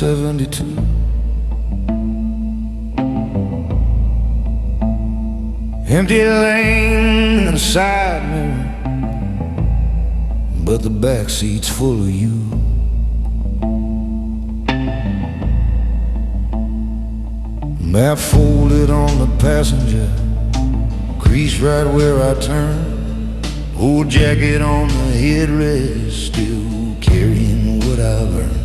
1972. Empty lane and a side mirror, but the back seat's full of you. Map folded on the passenger, crease right where I turn. Old jacket on the headrest, still carrying what I learned.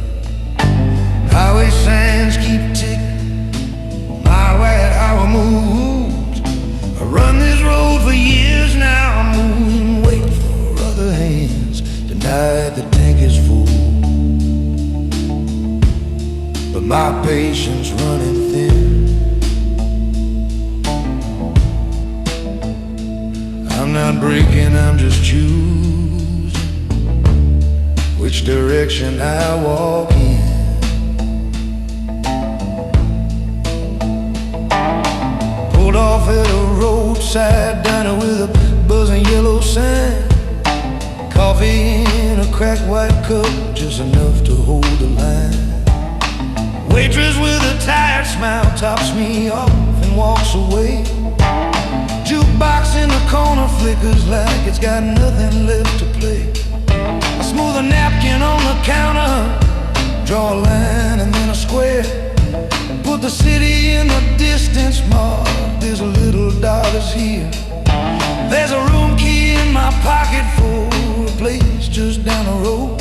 Highway signs keep ticking, my white hour moves. I run this road for years now, I'm moving, waiting for other hands. Tonight the tank is full, but my patience running thin. I'm not breaking, I'm just choosing which direction I walk in. Pulled off at a roadside diner with a buzzing yellow sign. Coffee in a cracked white cup, just enough to hold the line. Waitress with a tired smile tops me off and walks away. Jukebox in the corner flickers like it's got nothing left to play. I smooth a napkin on the counter, draw a line and then a square. Put the city in the distance mark, there's a little dollars here. There's a room key in my pocket for a place just down the road.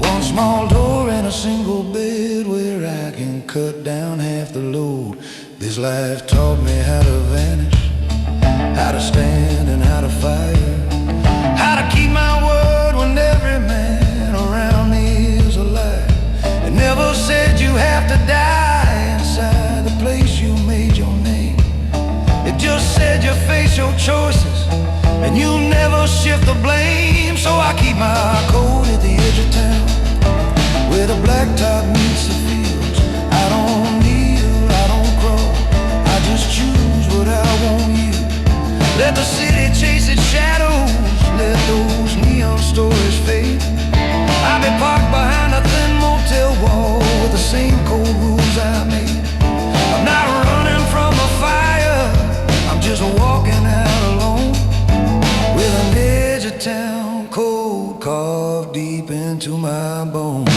One small door and a single bed where I can cut down half the load. This life taught me how to vanish, how to stand and how to fire, how to keep my word when every man around me is a liar. It never said you have to die inside the place you made your name. It just said you face your choices and you never shift the blame. So I keep my coat at the edge of town where the blacktop meets the fields. I don't kneel, I don't crawl, I just choose what I want you. Let the city chase its shadows, let those neon stories fade. I'll be parked behind a thin motel wall with the same cold rules I made. I'm not running from a fire, I'm just walking out alone with an edge of town cold carved deep into my bones.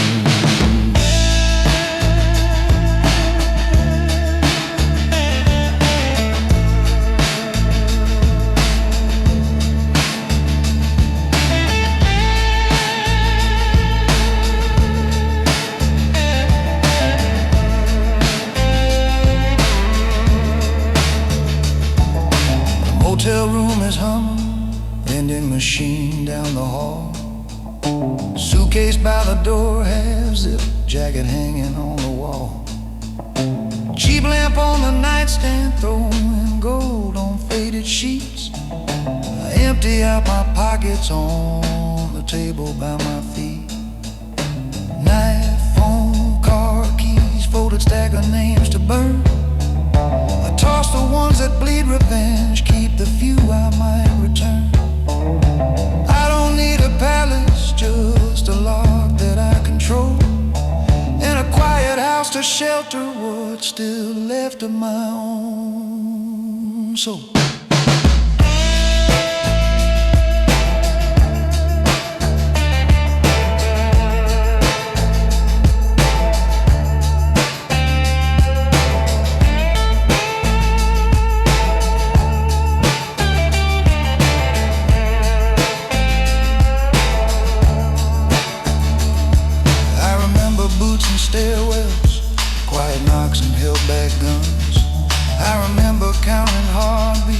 Hotel room is humming, vending machine down the hall. Suitcase by the door, half-zip jacket hanging on the wall. Cheap lamp on the nightstand, throwing gold on faded sheets. I empty out my pockets on the table by my feet. Knife, phone, car keys, folded stack of names to burn. I toss the ones that bleed revenge, keep the few I might return. I don't need a palace, just a lock that I control, and a quiet house to shelter what's still left of my own soul. Stairwells, quiet knocks and held back guns. I remember counting heartbeats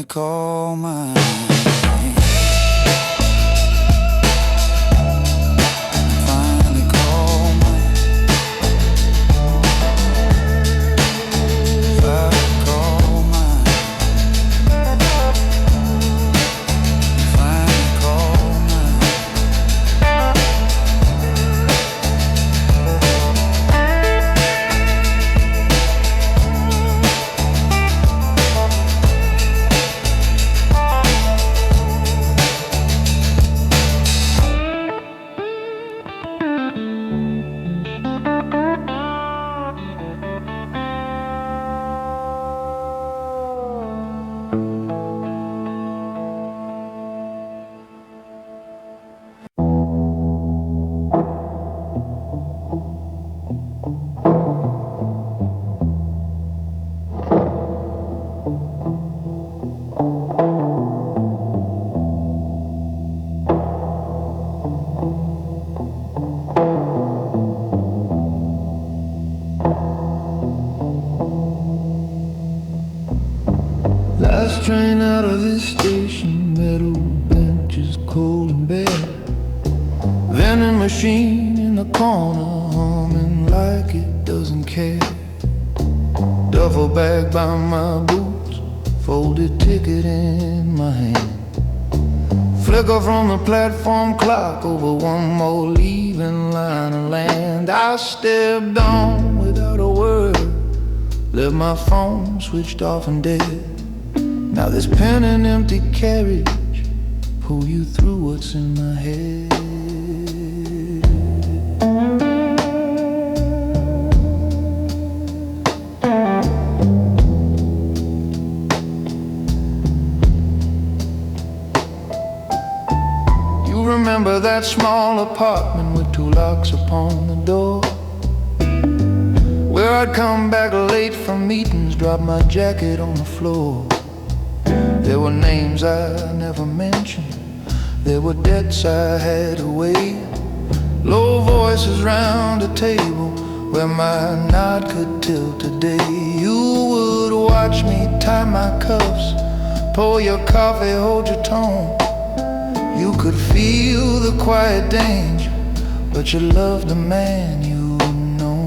call mine. Finally call mine. Finally call mine. Finally call mine. Last train out of this station, metal benches cold and bare. Vending machine in the corner humming like it doesn't care. Duffel bag by my boots, folded ticket in my hand. Flicker from the platform clock over one more leaving line of land. I stepped on without a word, left my phone switched off and dead. Now this pen and empty carriage pull you through what's in my head. You remember that small apartment with two locks upon the door, where I'd come back late from meetings, drop my jacket on the floor. There were names I never mentioned, there were debts I had to wait. Low voices round a table where my nod could tilt today. You would watch me tie my cuffs, pour your coffee, hold your tone. You could feel the quiet danger, but you loved the man you know.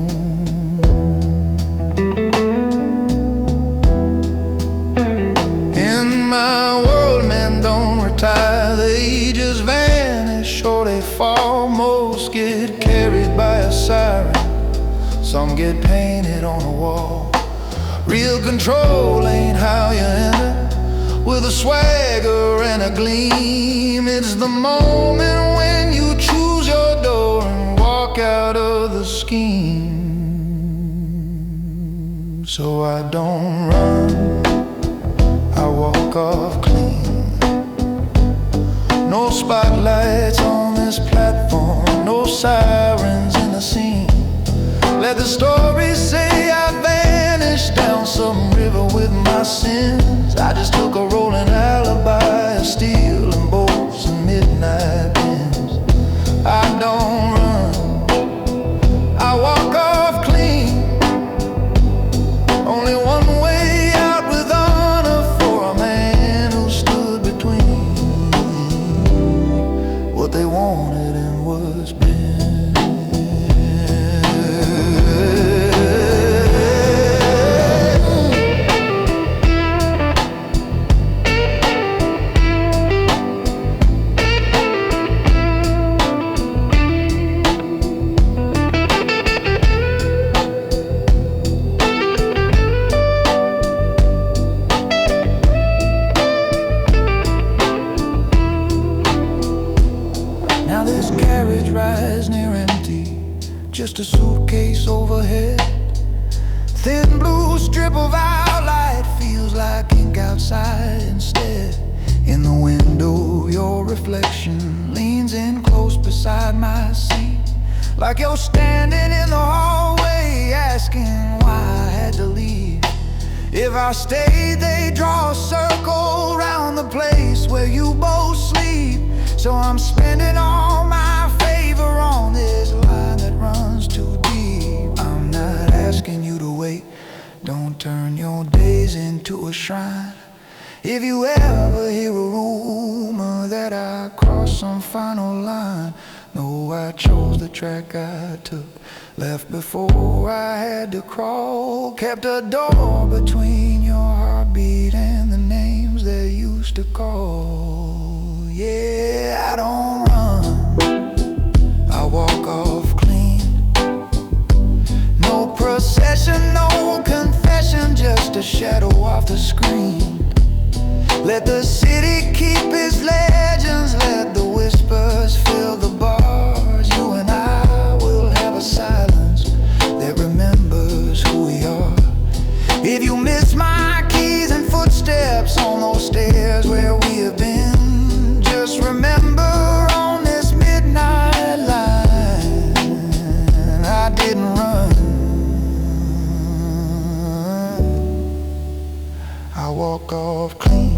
My world, men don't retire, they just vanish or they fall. Most get carried by a siren, some get painted on a wall. Real control ain't how you enter, with a swagger and a gleam. It's the moment when you choose your door and walk out of the scheme. So I don't run, I walk off clean. No spotlights on this platform, no sirens in the scene. Let the story say I vanished down some river with my sins. I just took a rolling alibi of steel and bolts and midnight pins. I don't run, I walk off clean. Only one way out with honor for a man who stood between what they wanted and what's been. Now this carriage rides near empty, just a suitcase overhead. Thin blue strip of outlight feels like ink outside instead. In the window your reflection leans in close beside my seat, like you're standing in the hallway asking why I had to leave. If I stayed they'd draw a circle round the place where you both sleep. So I'm spending all my favor on this line that runs too deep. I'm not asking you to wait, don't turn your days into a shrine. If you ever hear a rumor that I crossed some final line, know I chose the track I took, left before I had to crawl, kept a door between your heartbeat and the names they used to call. Yeah, I don't run, I walk off clean. No procession, no confession, just a shadow off the screen. Let the city keep its legends, let the whispers fill the bars. You and I will have a silence that remembers who we are. If you miss my keys and footsteps on those stairs where we have been, just remember on this midnight line, I didn't run, I walk off clean.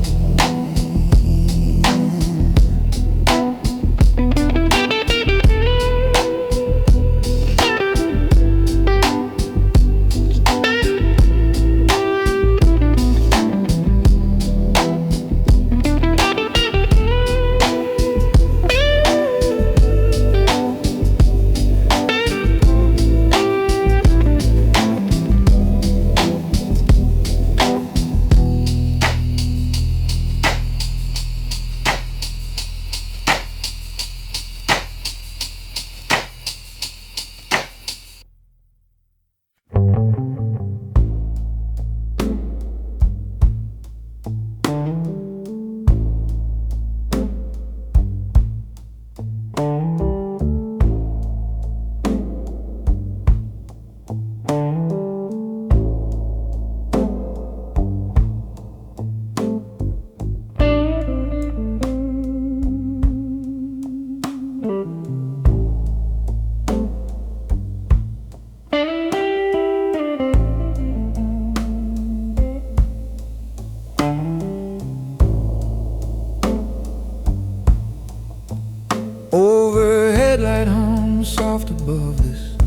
Overhead light hung soft above this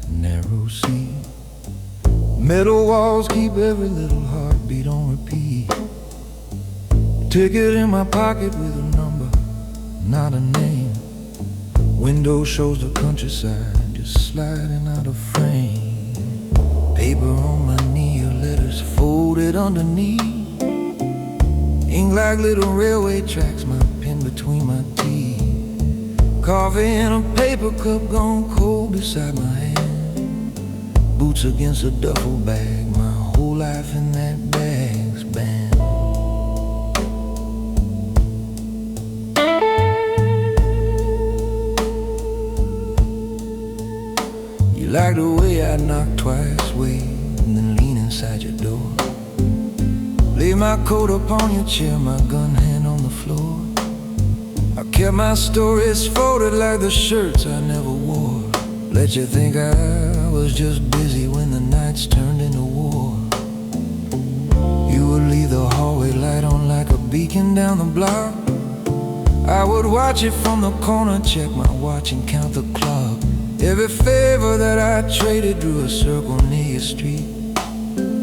narrow sea. Metal walls keep every little heartbeat on repeat. Ticket in my pocket with a number, not a name. Window shows the countryside just sliding out of frame. Paper on my knee, your letters folded underneath. Ink like little railway tracks, my pen between my teeth. Coffee in a paper cup gone cold beside my hand. Boots against a duffel bag, my whole life in that bag's band. You like the way I knock twice, wait, and then lean inside your door. Lay my coat upon your chair, my gun hand on the floor. I kept my stories folded like the shirts I never wore. Let you think I was just busy when the nights turned into war. You would leave the hallway light on like a beacon down the block. I would watch it from the corner, check my watch and count the clock. Every favor that I traded drew a circle near your street.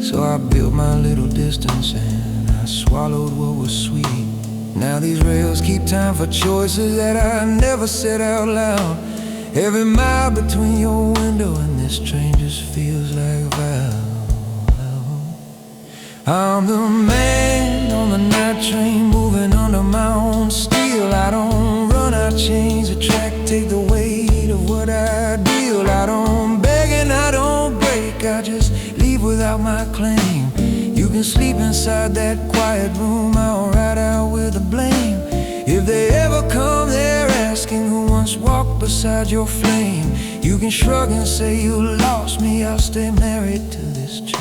So I built my little distance and I swallowed what was sweet. Now these rails keep time for choices that I never said out loud. Every mile between your window and this train just feels like a vow. I'm the man on the night train, moving under my own steel. I don't run, I change the track, take the weight of what I deal. I don't beg and I don't break, I just leave without my claim. You can sleep inside that quiet room, I'll ride out with the blame. If they ever come there asking who once walked beside your flame, you can shrug and say you lost me, I'll stay married to this train.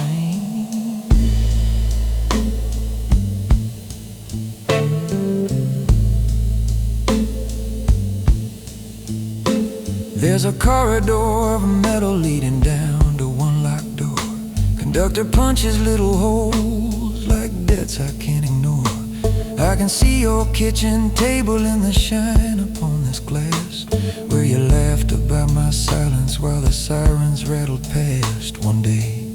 There's a corridor of metal leading down to one locked door. Conductor punches little holes like debts I can't ignore. I can see your kitchen table in the shine upon this glass, where you laughed about my silence while the sirens rattled past. One day,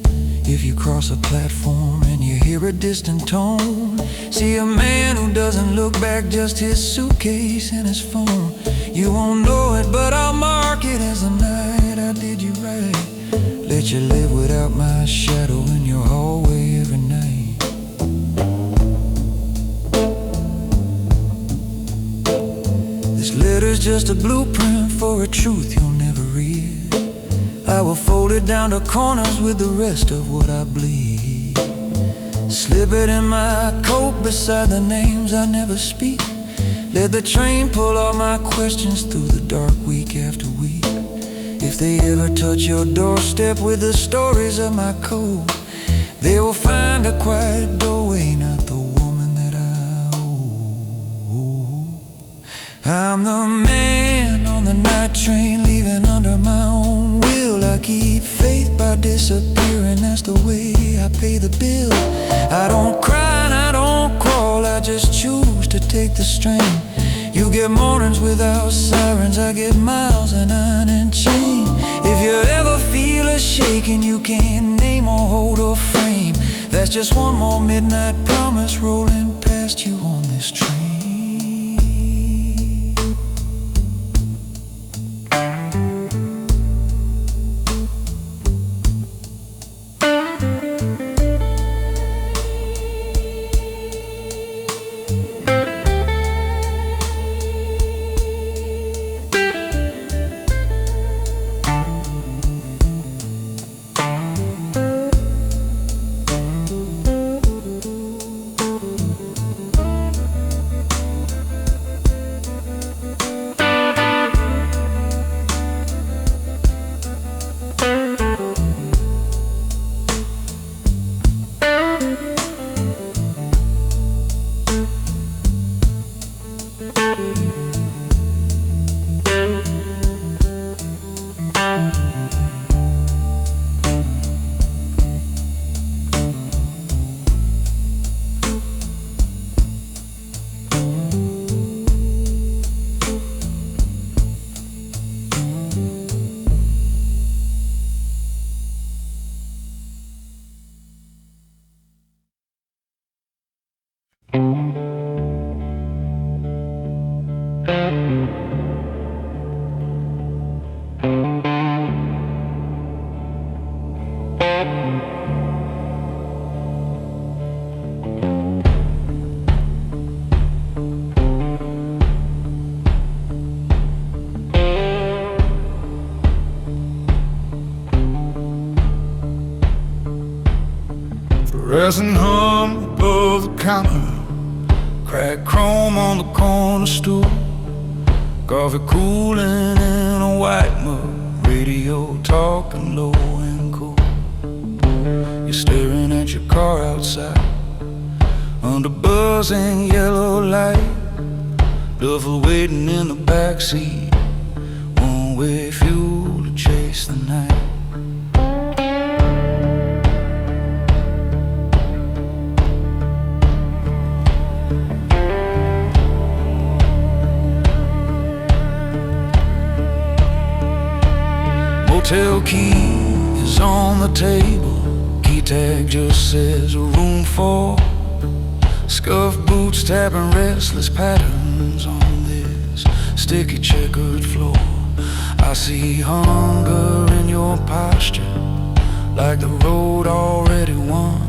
if you cross a platform and you you hear a distant tone. See a man who doesn't look back, just his suitcase and his phone. You won't know it, but I'll mark it as the night I did you right. Let you live without my shadow in your hallway every night. This letter's just a blueprint for a truth you'll never read. I will fold it down to corners with the rest of what I bleed. Slip it in my coat beside the names I never speak. Let the train pull all my questions through the dark week after week. If they ever touch your doorstep with the stories of my code, they will find a quiet doorway, not the woman that I owe. I'm the man on the night train, leaving under my own will. I keep faith by disappearing, that's the way I pay the bill. I don't cry and I don't crawl, I just choose to take the strain. You get mornings without sirens, I get miles and iron and chain. If you ever feel a shaking you can't name or hold or frame, that's just one more midnight promise rolling past you on this train. Resin hum above the counter, cracked chrome on the corner stool, coffee cooling in a white mug, radio talking low and cool. You're staring at your car outside under buzzing yellow light, duffel waiting in the backseat, one-way fuel to chase the night. Motel key is on the table, key tag just says a room 4. Scuffed boots tapping restless patterns on this sticky checkered floor. I see hunger in your posture, like the road already won.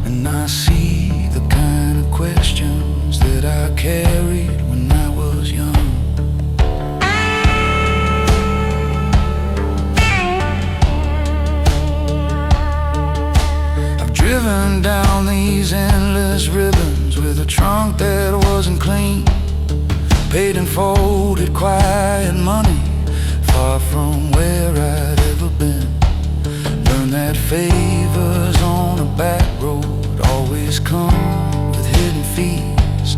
And I see the kind of questions that I carried when I was young. Driven down these endless ribbons with a trunk that wasn't clean, paid and folded quiet money, far from where I'd ever been. Learned that favors on a back road always come with hidden fees.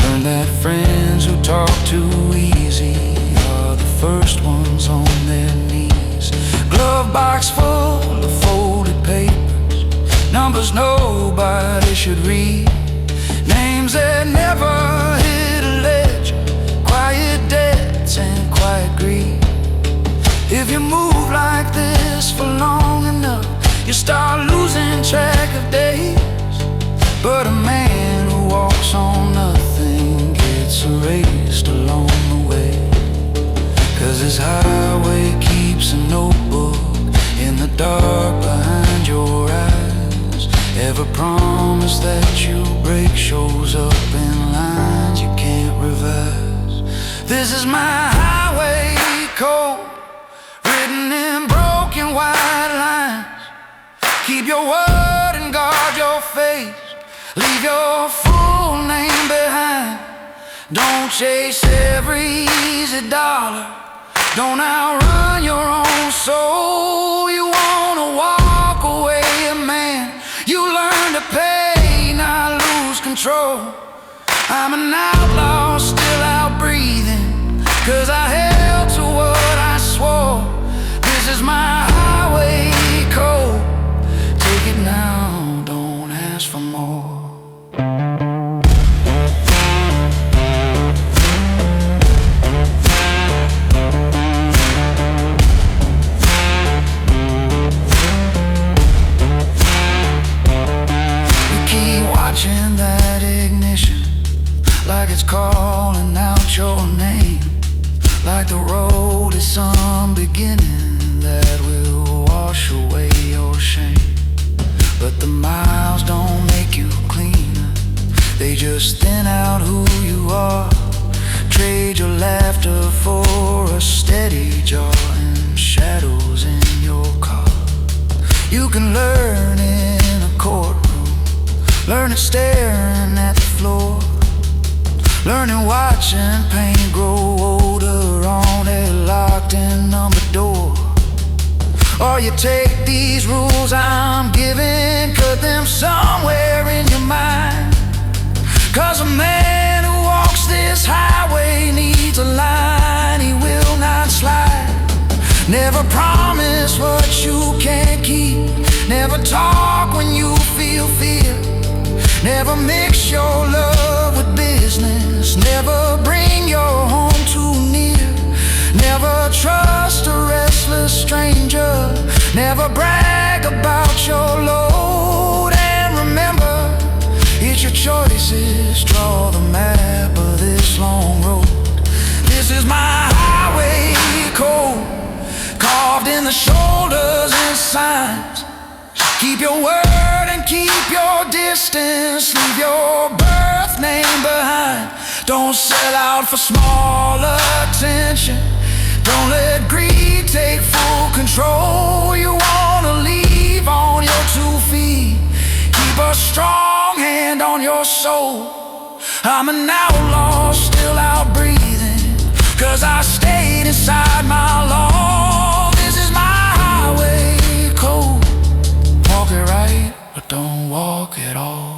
Learned that friends who talk too easy are the first ones on their knees. Glove box full of folded paper, numbers nobody should read, names that never hit a ledger, quiet debts and quiet greed. If you move like this for long enough, you start losing track of days. But a man who walks on nothing gets erased along the way. 'Cause this highway keeps a notebook in the dark behind your eyes. Every promise that you break shows up in lines you can't revise. This is my highway code, written in broken white lines. Keep your word and guard your face. Leave your full name behind. Don't chase every easy dollar. Don't outrun your own soul. You wanna walk away a man. You learn to pay, not lose control. I'm an outlaw, still out breathing, 'cause I held to what I swore. This is my highway code. Take it now, don't ask for more. Watching that ignition, like it's calling out your name, like the road is some beginning that will wash away your shame. But the miles don't make you cleaner, they just thin out who you are. Trade your laughter for a steady jaw and shadows in your car. You can learn in a courtroom, learn it staring at the floor, learning watching paint grow older on a locked and numbered door. Or you take these rules I'm giving, cut them somewhere in your mind. 'Cause a man who walks this highway needs a line he will not slide. Never promise what you can't keep, never talk when you feel fear. Never mix your love with business, never bring your home too near. Never trust a restless stranger, never brag about your load. And remember, it's your choices, draw the map of this long road. This is my highway code, carved in the shoulders and signs. Keep your word and keep your distance. Leave your birth name behind. Don't sell out for small attention. Don't let greed take full control. You wanna leave on your 2 feet. Keep a strong hand on your soul. I'm an outlaw, still out breathing, 'cause I stayed inside my law. This is my highway code. Walk it right, but don't walk at all.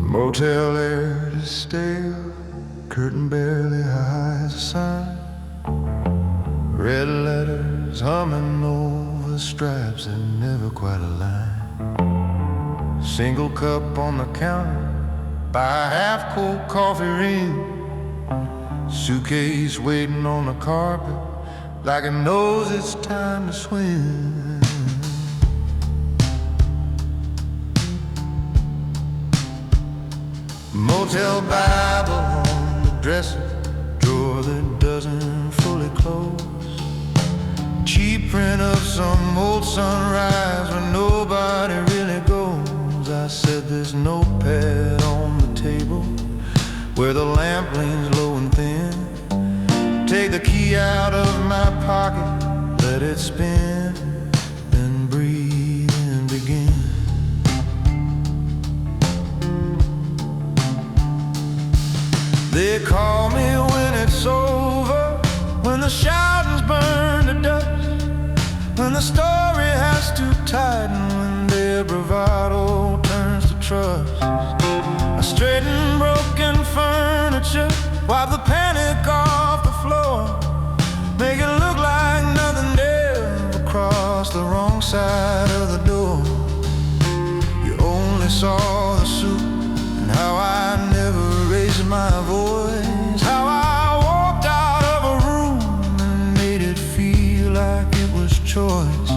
Motel air is stale, curtain barely hides the sun. Red letters humming over stripes that never quite align. Single cup on the counter by a half-cold coffee ring. Suitcase waiting on the carpet like it knows it's time to swim. Motel Bible on the dresser drawer that doesn't fully close. Cheap print of some old sunrise where nobody really goes. I said this where the lamp leans low and thin. Take the key out of my pocket, let it spin, then breathe and begin. They call me when it's over, when the shouting's burned to dust, when the story has to tighten, when their bravado turns to trust. I straighten broken furniture, wipe the panic off the floor, make it look like nothing ever crossed the wrong side of the door. You only saw the soup and how I never raised my voice, how I walked out of a room and made it feel like it was choice.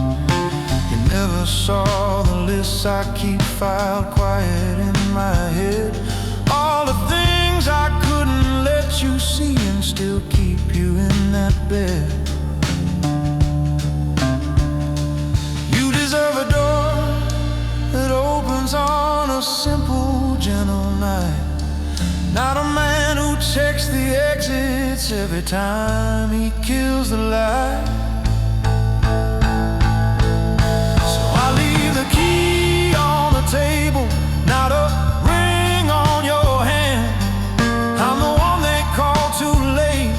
You never saw the lists I keep filed quiet in my head, all the things I couldn't let you see and still keep you in that bed. You deserve a door that opens on a simple, gentle night, not a man who checks the exits every time he kills the light. So I leave the key on the table, not a ring on your hand. I'm the one they call too late,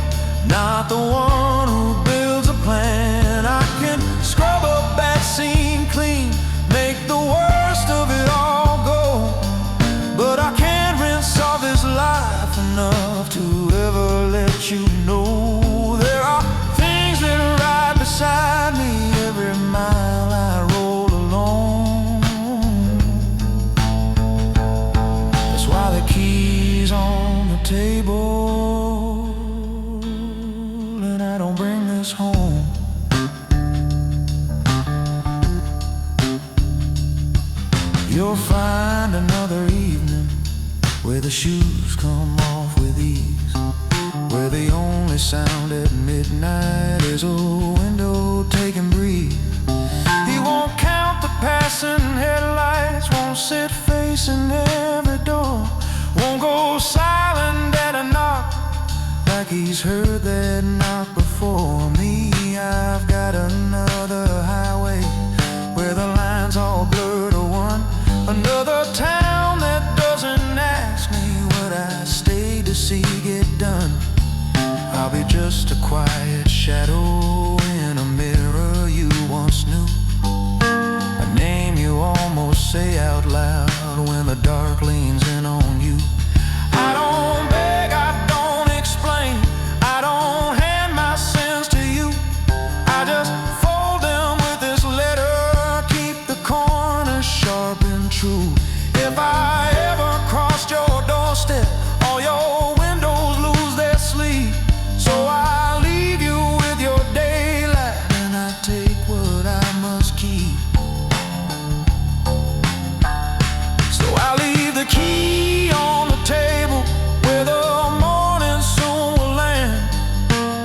not the one who builds a plan. I can scrub up that scene clean, make the worst of it all go, but I can't rinse off this life enough to ever let you know there are things that are right beside me every mile I roll alone. That's why the key's on the table, and I don't bring this home. You'll find another evening where the shoes come off with ease, where the only sound at midnight is a window taking breeze. He won't count the passing headlights, won't sit facing every door, won't go silent at a knock like he's heard that knock before. Me, I've got another highway where the lines all blur to one, another town that doesn't ask me what I stayed to see get done. I'll be just a quiet shadow in a mirror you once knew, a name you almost say out loud when the dark leans in on you. I don't beg, I don't explain, I don't hand my sins to you, I just fold them with this letter, keep the corners sharp and true. If I ever crossed your doorstep, all your windows lose their sleep. So I leave you with your daylight, and I take what I must keep. So I leave the key on the table where the morning soon will land.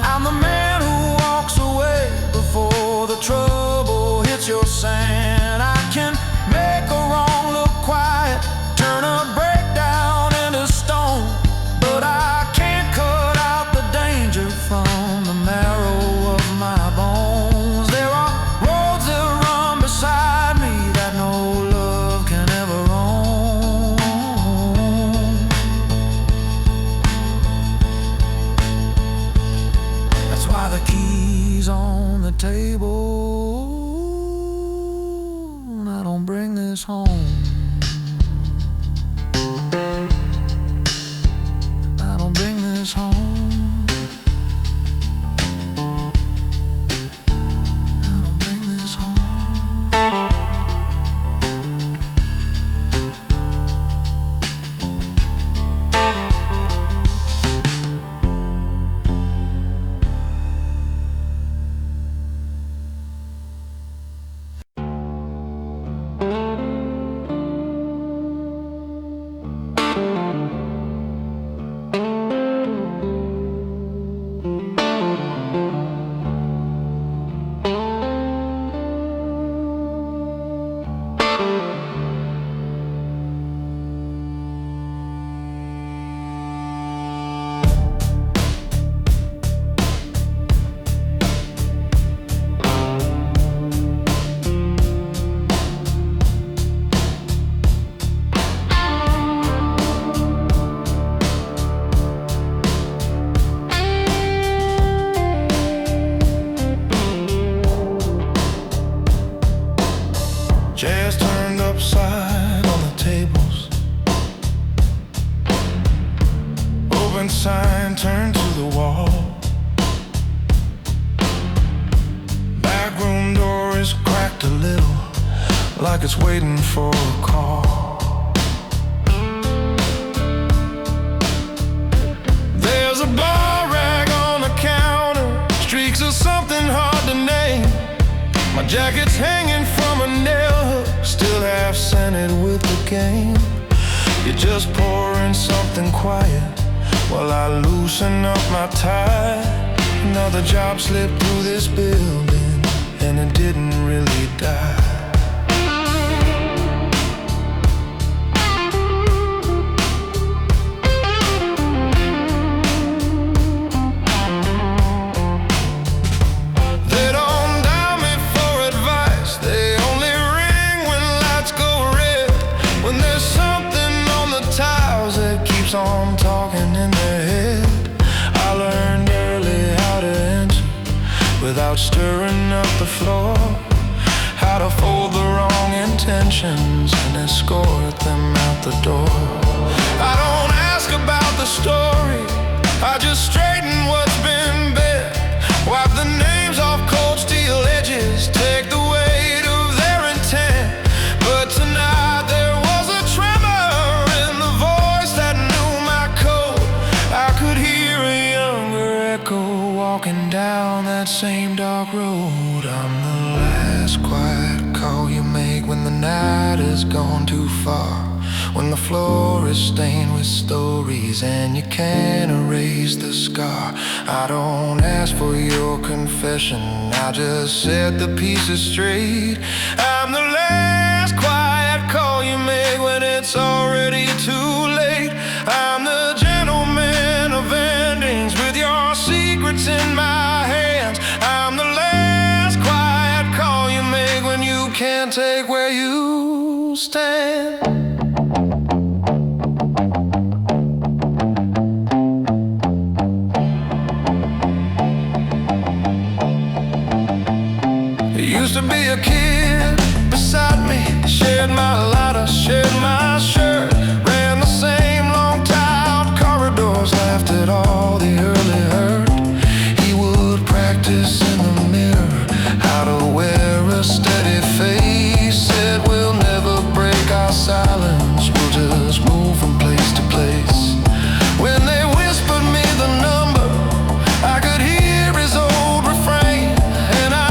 I'm the man who walks away before the trouble hits your sand. I can make a wrong look quiet, turn a breakdown into stone, but I can't cut out the danger from the marrow of my bones. There are roads that run beside me that no love can ever roam. That's why the key's on the table, and I don't bring this home. I don't bring this home. I don't bring this home. apartment sign turned to the wall. Back room door is cracked a little, like it's waiting for a call. There's a bar rag on the counter, streaks of something hard to name. My jacket's hanging from a nail hook, still half scented with the game. You're just pouring something quiet while I loosen up my tie. Another job slipped through this building, and it didn't really die. They don't dial me for advice, they only ring when lights go red. When there's something on the tiles that keeps on talking in their head. I learned early how to answer without stirring up the floor, how to fold the wrong intentions and escort them out the door. I don't ask about the story, I just straighten what's been bent. Wipe the names off cold steel edges, take the weight of their intent. But tonight there was a tremor in the voice that knew my code. I could hear a younger echo walking down that same dark road. I'm the last quiet call you make when the night has gone too far, when the floor is stained with stories and you can't erase the scar. I don't ask for your confession, I just set the pieces straight. I'm the last quiet call you make when it's already too late. I'm the gentleman of endings with your secrets in my hands. I'm the last quiet call you make when you can't take where you stand. Used to be a kid beside me, shared my lighter, shared my shirt, ran the same long tiled corridors, laughed at all the early hurt. He would practice in the mirror how to wear a steady face, said we'll never break our silence, we'll just move from place to place. When they whispered me the number, I could hear his old refrain, and I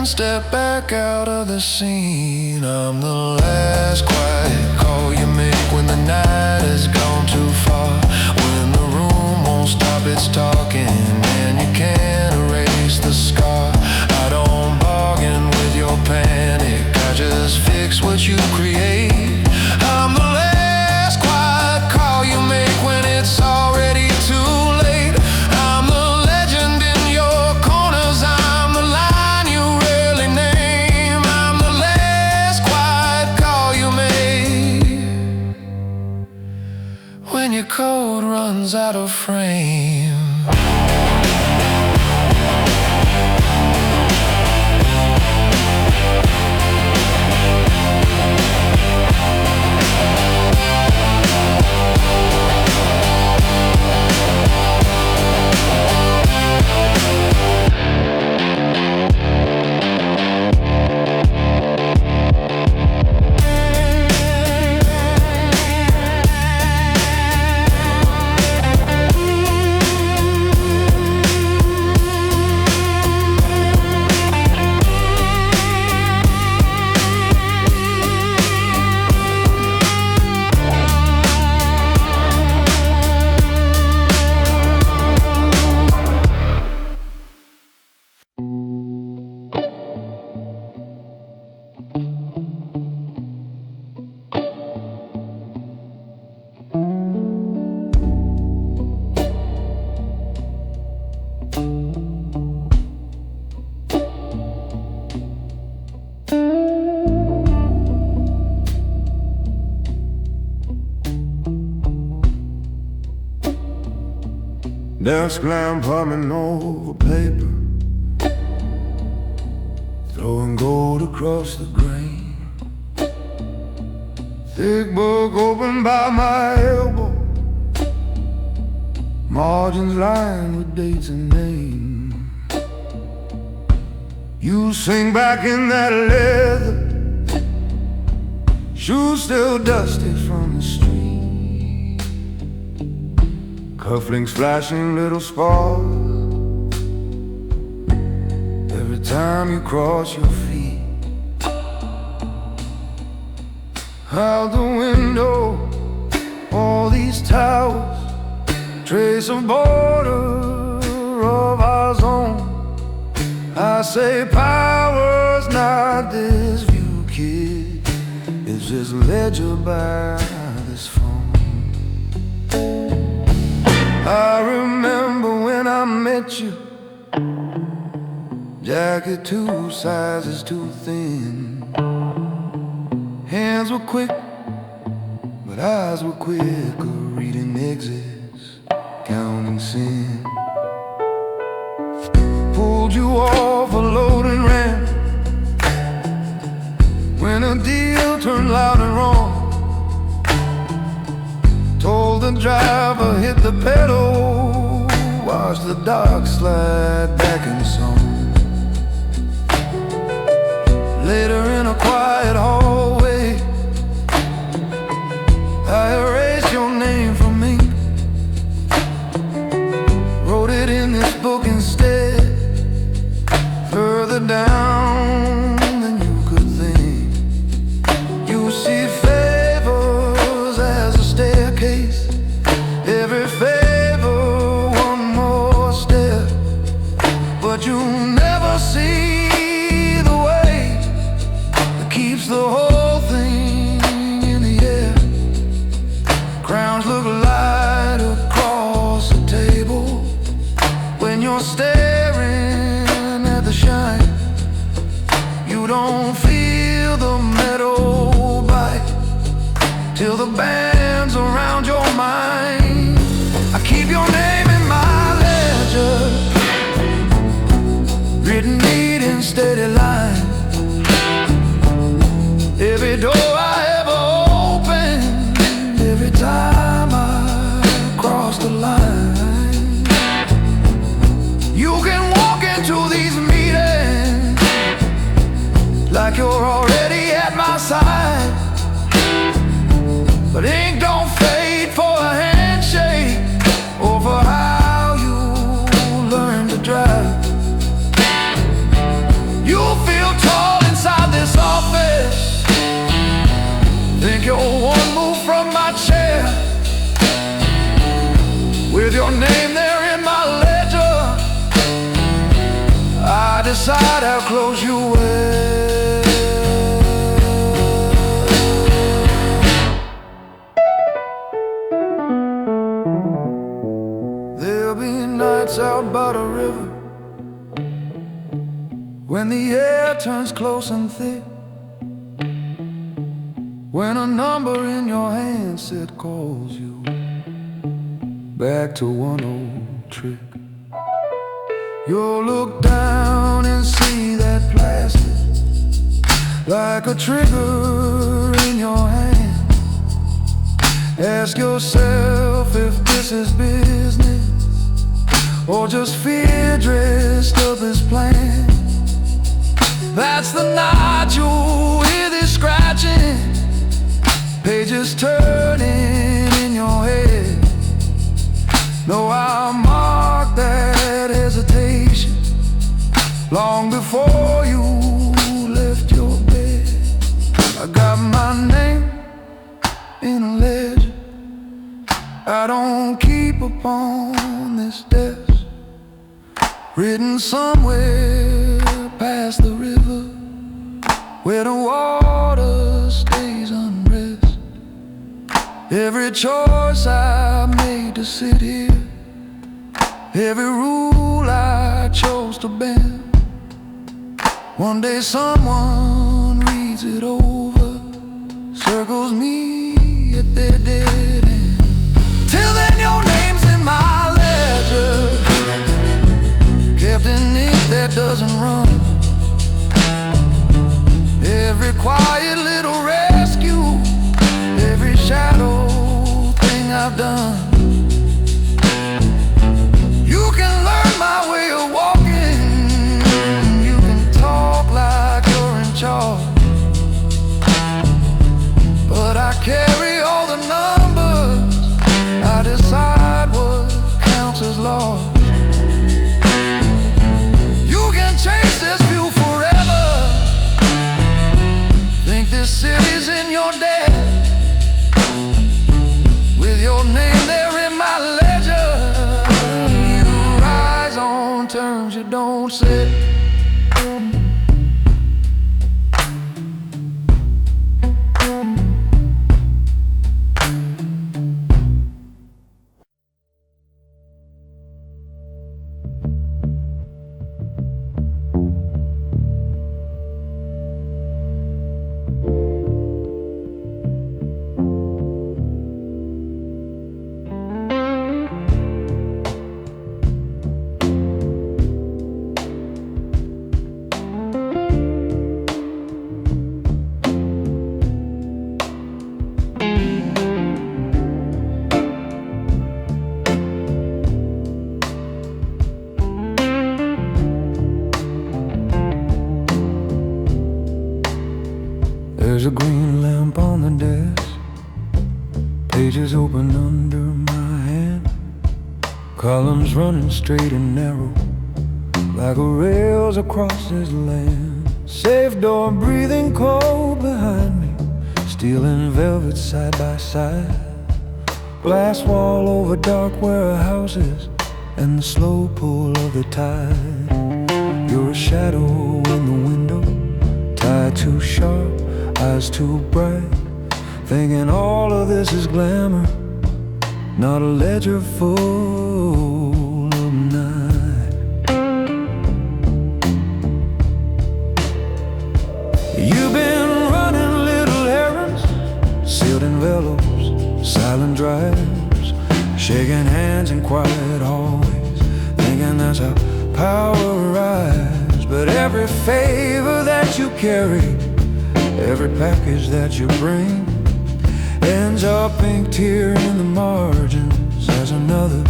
step back out of the scene. I'm the last quiet call you make when the night has gone too far, when the room won't stop its talking and you can't erase the scar. I don't bargain with your panic, I just fix what you create. I'm the last quiet call you make when it's already too late. I'm the legend in your corners, I'm the line you rarely name. I'm the last quiet call you make when your code runs out of frame. Desk lamp humming over paper, throwing gold across the grain. Thick book open by my elbow, margins lined with dates and names. You sing back in that leather, shoes still dusty from the street. Cufflinks flashing little sparks every time you cross your feet. Out the window, all these towers, trace of border of our zone. I say power's not this view, kid, it's just ledger by this phone. I remember when I met you, jacket 2 sizes too thin. Hands were quick, but eyes were quicker, reading exits, counting sin. Pulled you off a loading ramp when a deal turned loud and wrong. Told the driver, hit the pedal, watch the dock slide back in song. Later in a quiet hallway, I erased your name from me, wrote it in this book instead, further down than you could think. You see favors as a staircase, every favor one more step, but you never see the way that keeps the whole thing in the air. Crowns look light across the table when you're staring at the shine. You don't feel the metal bite till the band's around your mind. I keep your name in my ledger, written neat in steady line. Every door I ever opened, every time I cross the line. You can walk into these meetings like you're already at my side, but ink don't fade for a handshake or for how you learn to drive. You feel tall inside this office, think you're one move from my chair. With your name there in my ledger, I decide how close you were. There'll be nights out by the river when the air turns close and thick, when a number in your handset calls you back to one old trick. You'll look down and see that plastic like a trigger in your hand. Ask yourself if this is business or just fear dressed up as planned. That's the night you'll hear this scratching, pages turning in your head. No, I'll mark that hesitation long before you left your bed. I got my name in a ledger I don't keep upon this desk, written somewhere past the river where the water stays unrest. Every choice I made to sit here, every rule I chose to bend, one day someone reads it over, circles me at their dead end. Till then your name's in my ledger, There's a green lamp on the desk, pages open under my hand, columns running straight and narrow like rails across this land. Safe door breathing cold behind me, steel and velvet side by side, glass wall over dark warehouses and the slow pull of the tide. You're a shadow in the window, tied too sharp, eyes too bright, thinking all of this is glamour, not a ledger full of night. You've been running little errands, sealed envelopes, silent drives, shaking hands in quiet hallways, thinking that's how power arrives. But every favor that you carry, every package that you bring, ends up inked here in the margins as another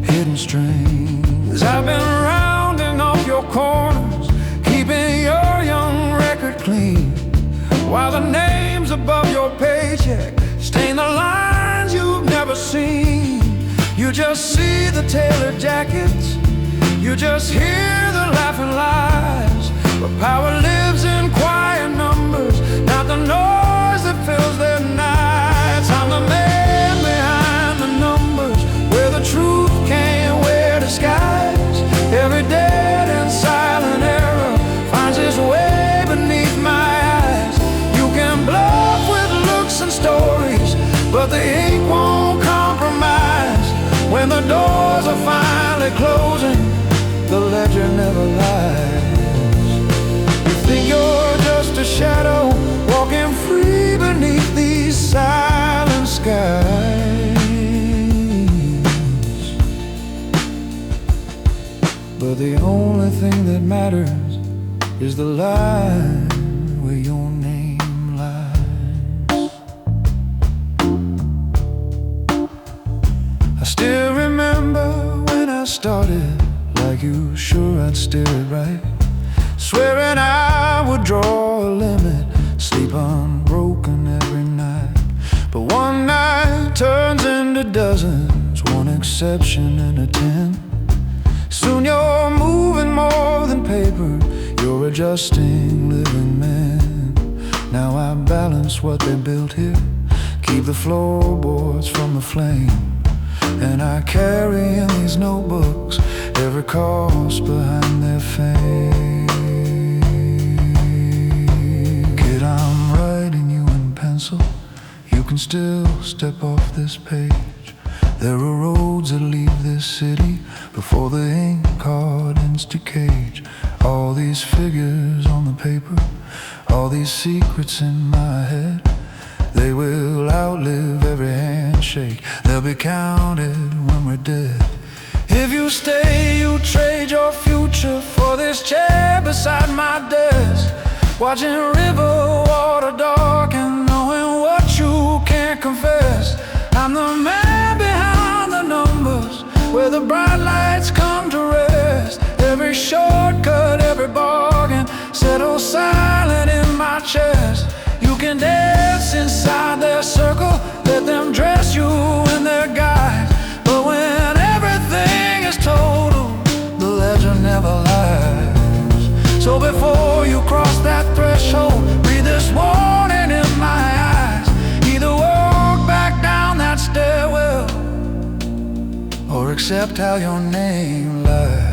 hidden string. 'Cause I've been rounding off your corners, keeping your young record clean, while the names above your paycheck stain the lines you've never seen. You just see the tailored jackets, you just hear the laughing lies, but power lives in quiet numbers, not the noise that fills their nights. I'm the man behind the numbers, where the truth can't wear disguise. Every dead and silent error finds its way beneath my eyes. You can bluff with looks and stories, but the ink won't compromise. When the doors are finally closing, the ledger never lies. You think you're just a shadow, walking free beneath these silent skies. But the only thing that matters is the line where your name lies. I still remember when I started, like you sure I'd steer it right, swearing I would draw a limit, sleep unbroken every night. But one night turns into dozens, one exception in a 10. Soon you're moving more than paper, you're adjusting living men. Now I balance what they built here, keep the floorboards from the flame, and I carry in these notebooks every cost behind their fame. Kid, I'm writing you in pencil, you can still step off this page. There are roads that leave this city before the ink hardens to cage. All these figures on the paper, all these secrets in my head, they will outlive every handshake, they'll be counted when we're dead. If you stay, you trade your future for this chair beside my desk, watching river water dark and knowing what you can't confess. I'm the man behind the numbers, where the bright lights come to rest. Every shortcut, every bargain settles silent in my chest. You can dance inside their circle, let them dress you in their guise, but when everything is total, the ledger never lies. So before you cross that threshold, read this warning in my eyes. Either walk back down that stairwell, or accept how your name lies.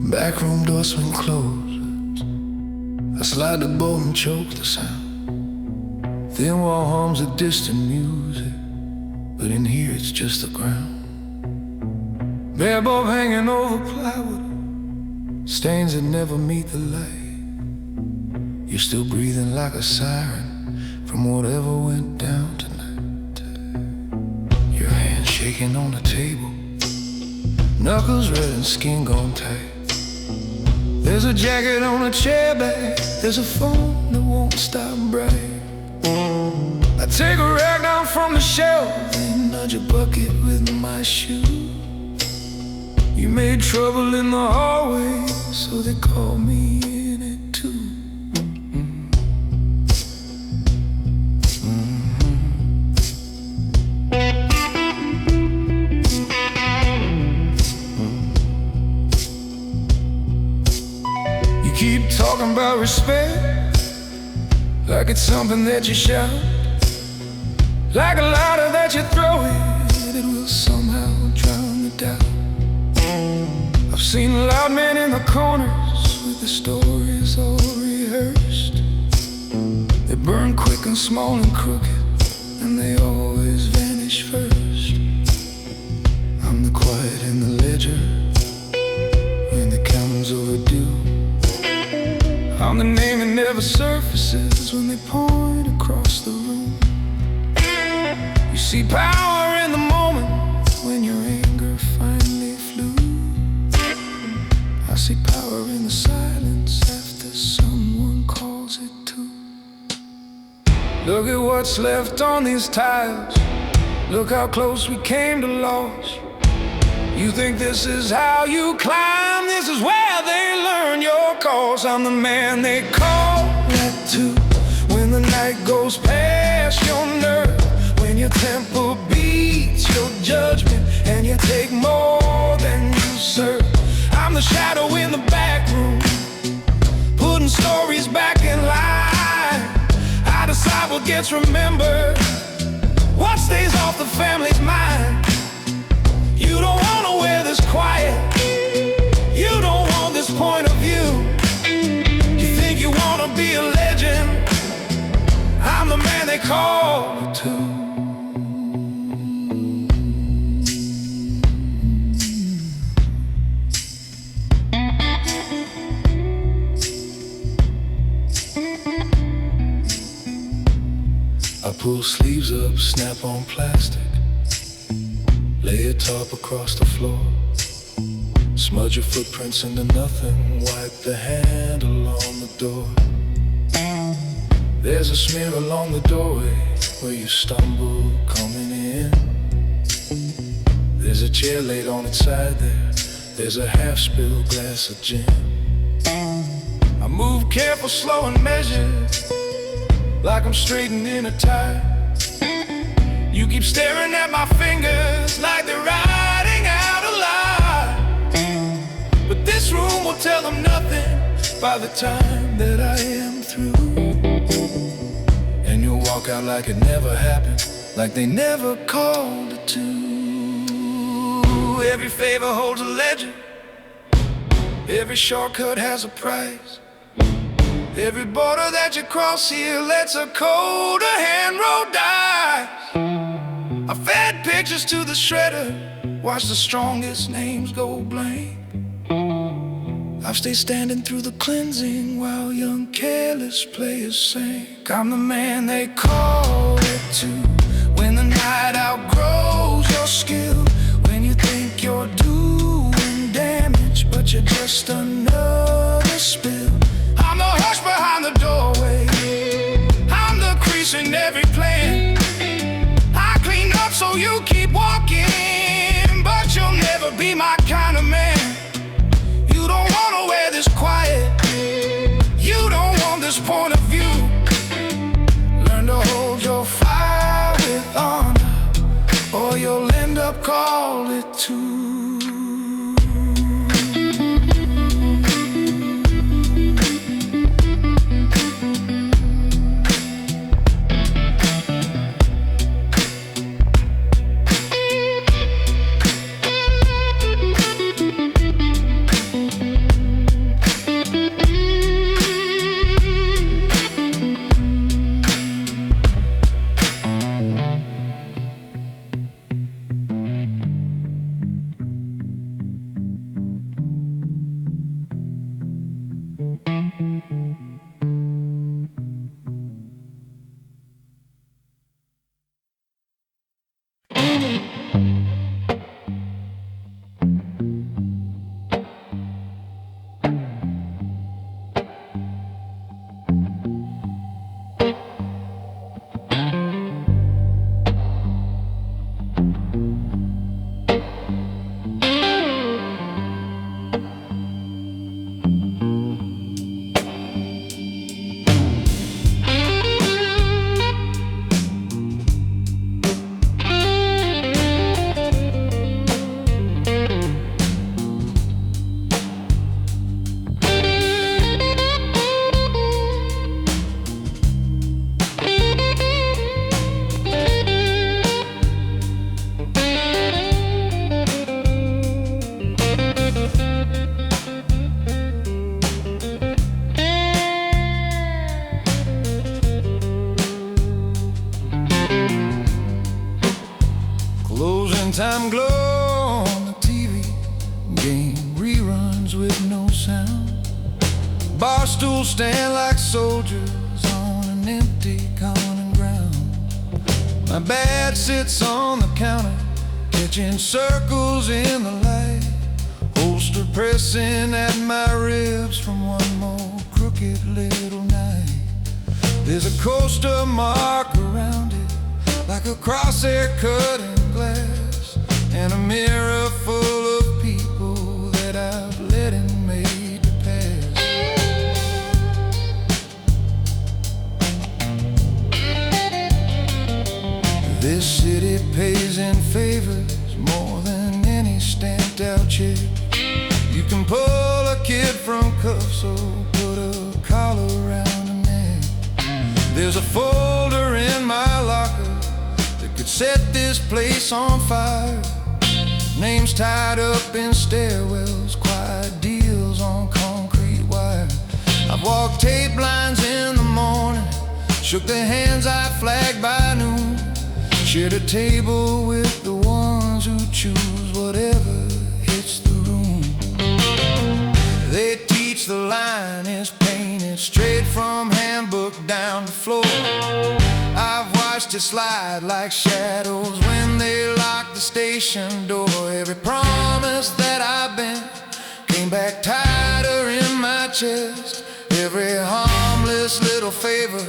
Backroom door swing closed. I slide the bolt and choke the sound. Thin wall hums of distant music, but in here it's just the ground. Bare bulb hanging over plywood, stains that never meet the light. You're still breathing like a siren from whatever went down tonight. Your hand shaking on the table, knuckles red and skin gone tight. There's a jacket on a chair back, there's a phone that won't stop bright. I take a rag down from the shelf and nudge a bucket with my shoe. You made trouble in the hallway, so they call me in it too. You keep talking about respect like it's something that you shout, like a lighter that you throw it will somehow drown the doubt. I've seen loud men in the corners with the stories all rehearsed. They burn quick and small and crooked, and they always vanish first. I'm the quiet in the ledger when the counting's overdue. I'm the name that never surfaces when they point across the room. You see power in the moment when your anger finally flew. I see power in the silence after someone calls it too. Look at what's left on these tiles. Look how close we came to loss. You think this is how you climb? This is where they learn your calls. I'm the man they call that too. When the night goes past your nerve, when your tempo beats your judgment, and you take more than you serve. I'm the shadow in the back room, putting stories back in line. I decide what gets remembered, what stays off the family's mind. You don't wanna wear this quiet, you don't want this point of view. You think you wanna be a legend, I'm the man they call it too. I pull sleeves up, snap on plastic, lay a tarp across the floor, smudge your footprints into nothing, wipe the handle on the door. There's a smear along the doorway where you stumble coming in. There's a chair laid on its side there, there's a half-spilled glass of gin. I move careful, slow and measured, like I'm straightening a tie. You keep staring at my fingers like they're writing out a lie. But this room will tell them nothing by the time that I am through. And you'll walk out like it never happened, like they never called it to. Every favor holds a legend, every shortcut has a price. Every border that you cross here lets a code, a hand roll dice. I fed pictures to the shredder, watched the strongest names go blank. I've stayed standing through the cleansing while young careless players sank. I'm the man they call it to. When the night outgrows your skill, when you think you're doing damage, but you're just another spill. I'm the hush behind the doorway, I'm the crease in every plan. I clean up so you keep walking, but you'll never be my kind of man. You don't wanna wear this quiet, you don't want this point of view. Learn to hold your fire with honor, or you'll end up called it too. Daytime glow on the TV, game reruns with no sound. Bar stools stand like soldiers on an empty common ground. My bed sits on the counter, catching circles in the light. Holster pressing at my ribs from one more crooked little night. There's a coaster mark around it, like a crosshair cut in glass, and a mirror full of people that I've let and made to pass. This city pays in favors more than any stamped out check. You can pull a kid from cuffs or put a collar around a neck. There's a folder in my locker that could set this place on fire. Names tied up in stairwells, quiet deals on concrete wire. I've walked tape lines in the morning, shook the hands I flagged by noon. Shared a table with the ones who choose whatever hits the room. They teach the line is painted straight from handbook down the floor. I've watched it slide like shadows when they lock the station door. Every promise that I've been came back tighter in my chest. Every harmless little favor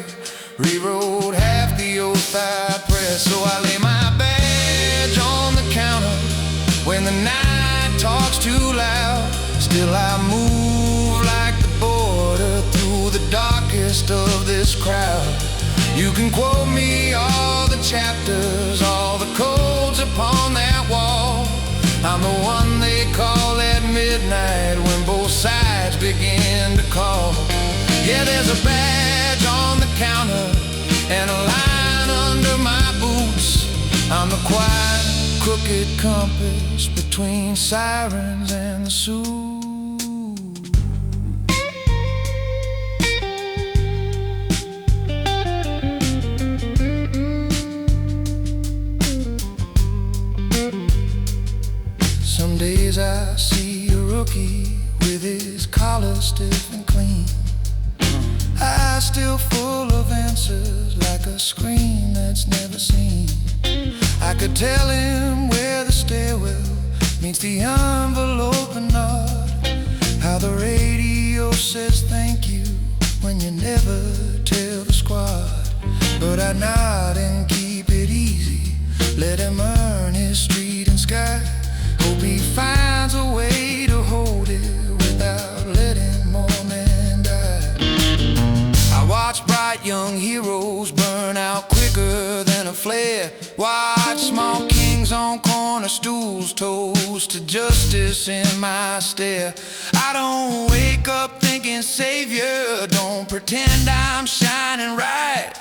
rewrote half the oath I pressed. So I lay my badge on the counter when the night talks too loud. Still I move like the border through the darkest of this crowd. You can quote me all the chapters, all the codes upon that wall. I'm the one they call at midnight when both sides begin to call. Yeah, there's a badge on the counter and a line under my boots. I'm the quiet, crooked compass between sirens and the Sioux. Some days I see a rookie with his collar stiff and clean, eyes still full of answers like a screen that's never seen. I could tell him where the stairwell meets the envelope and nod, how the radio says thank you when you never tell the squad. But I nod and keep it easy, let him earn his street and sky. Hope he finds a way to hold it without letting more men die. I watch bright young heroes burn out quicker than a flare. Watch small kings on corner stools toast to justice in my stare. I don't wake up thinking savior, don't pretend I'm shining right.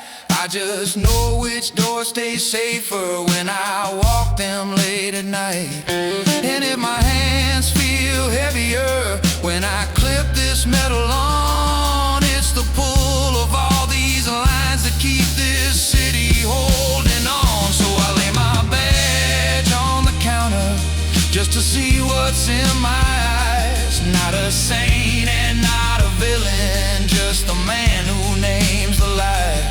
I just know which door stays safer when I walk them late at night. And if my hands feel heavier when I clip this metal on, it's the pull of all these lines that keep this city holding on. So I lay my badge on the counter just to see what's in my eyes. Not a saint and not a villain, just the man who names the lie.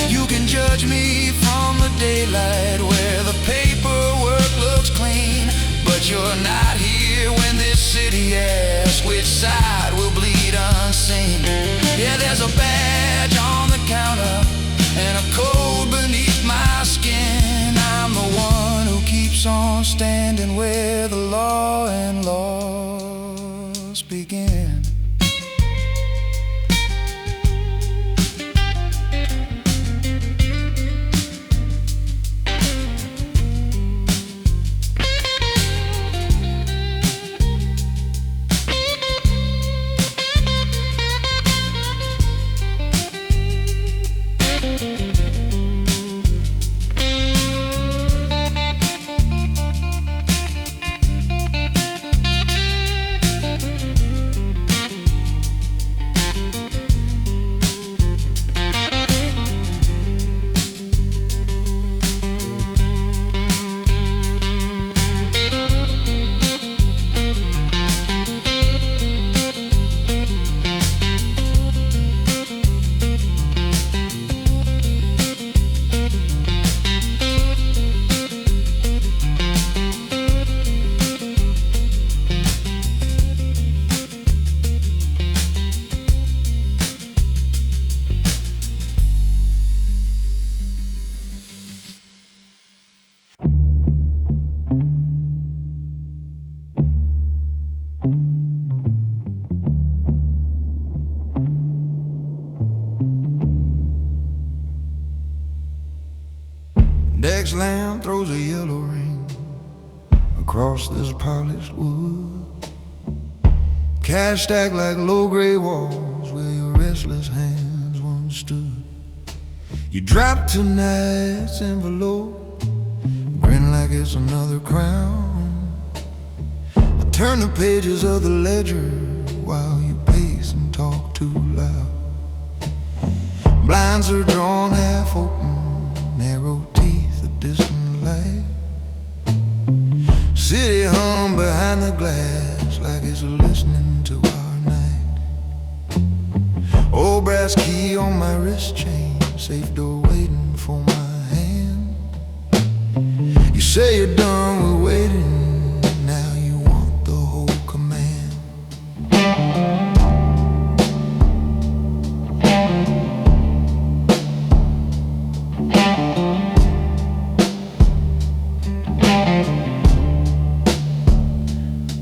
You can judge me from the daylight where the paperwork looks clean, but you're not here when this city asks which side will bleed unseen. Yeah, there's a badge on the counter and a code beneath my skin. I'm the one who keeps on standing where the law and laws begin. Dex lamp throws a yellow ring across this polished wood. Cash stacked like low gray walls where your restless hands once stood. You drop tonight's envelope, grin like it's another crown. I turn the pages of the ledger while you pace and talk too loud. Blinds are drawn half open, narrow teeth, a distant light. City hum behind the glass like it's listening to our night. Old brass key on my wrist chain, safe door waiting for my hand. You say you're done with waiting, now you want the whole command.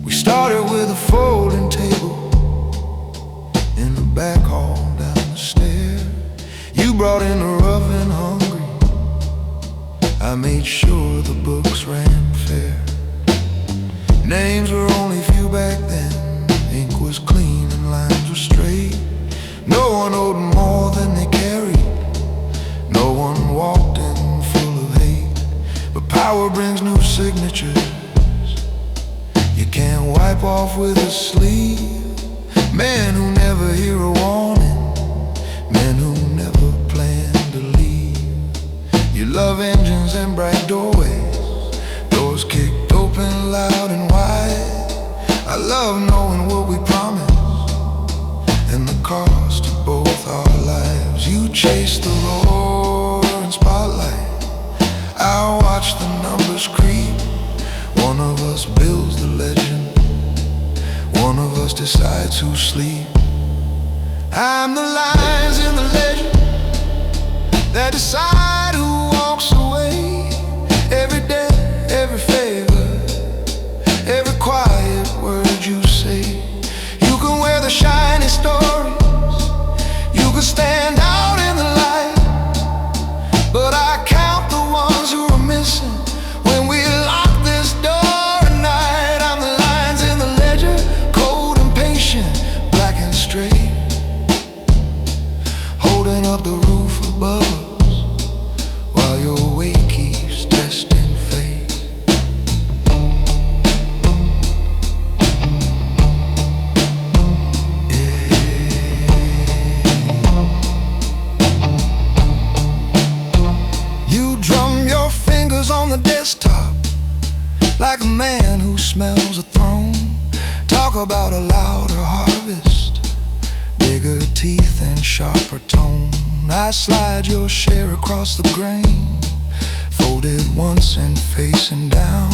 We started with a folding table in the back hall down the stair. You brought in the rough and hungry, I made sure the books ran fair. Names were only few back then, ink was clean and lines were straight. No one owed more than they carried, no one walked in full of hate. But power brings new signatures you can't wipe off with a sleeve. Men who never hear a warning, men who never plan to leave. You love engines and bright doorways, doors kicked open loud and wide. I love knowing what we promised and the cost of both our lives. You chase the roaring spotlight, I watch the numbers creep. One of us builds the legend, one of us decides who sleep. I'm the lines in the legend that decide who walks away. Every day, every favor, every quiet word you say. You can wear the shiny stories, you can stand out in the light, but I count the ones who are missing when we lock this door at night. I'm the lines in the ledger, cold and patient, black and straight, holding up the roof above us while your weight keeps testing fate. You drum your fingers on the desktop like a man who smells a throne. Talk about a louder harvest, bigger teeth and sharper tone. I slide your share across the grain, folded once and facing down.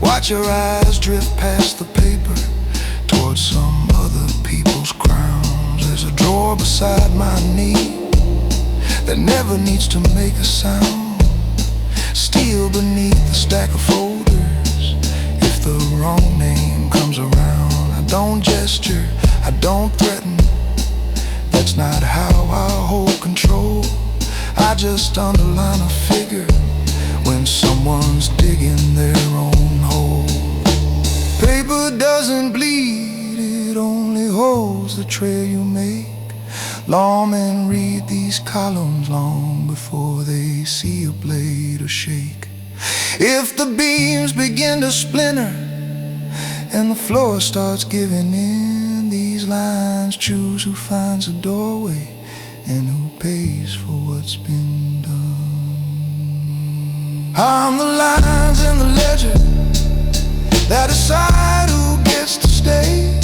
Watch your eyes drift past the paper towards some other people's crowns. There's a drawer beside my knee that never needs to make a sound. Steel beneath the stack of folders if the wrong name comes around. I don't gesture, I don't threaten, that's not how I hold control. I just underline a figure when someone's digging their own hole. Paper doesn't bleed, it only holds the trail you make. Lawmen read these columns long before they see a blade or shake. If the beams begin to splinter and the floor starts giving in, these lines choose who finds a doorway and who pays for what's been done. I'm the lines in the ledger that decide who gets to stay.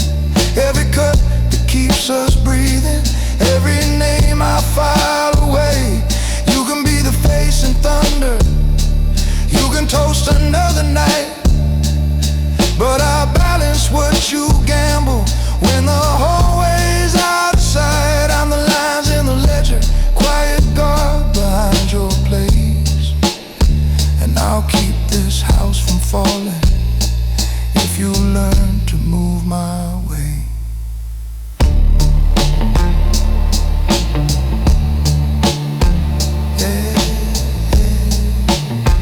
Every cut that keeps us breathing, every name I file away. You can be the face in thunder, you can toast another night, but I balance what you gamble when the whole way's out of sight. I'm the lines in the ledger, quiet guard behind your place, and I'll keep this house from falling if you learn to move my way. Yeah, yeah.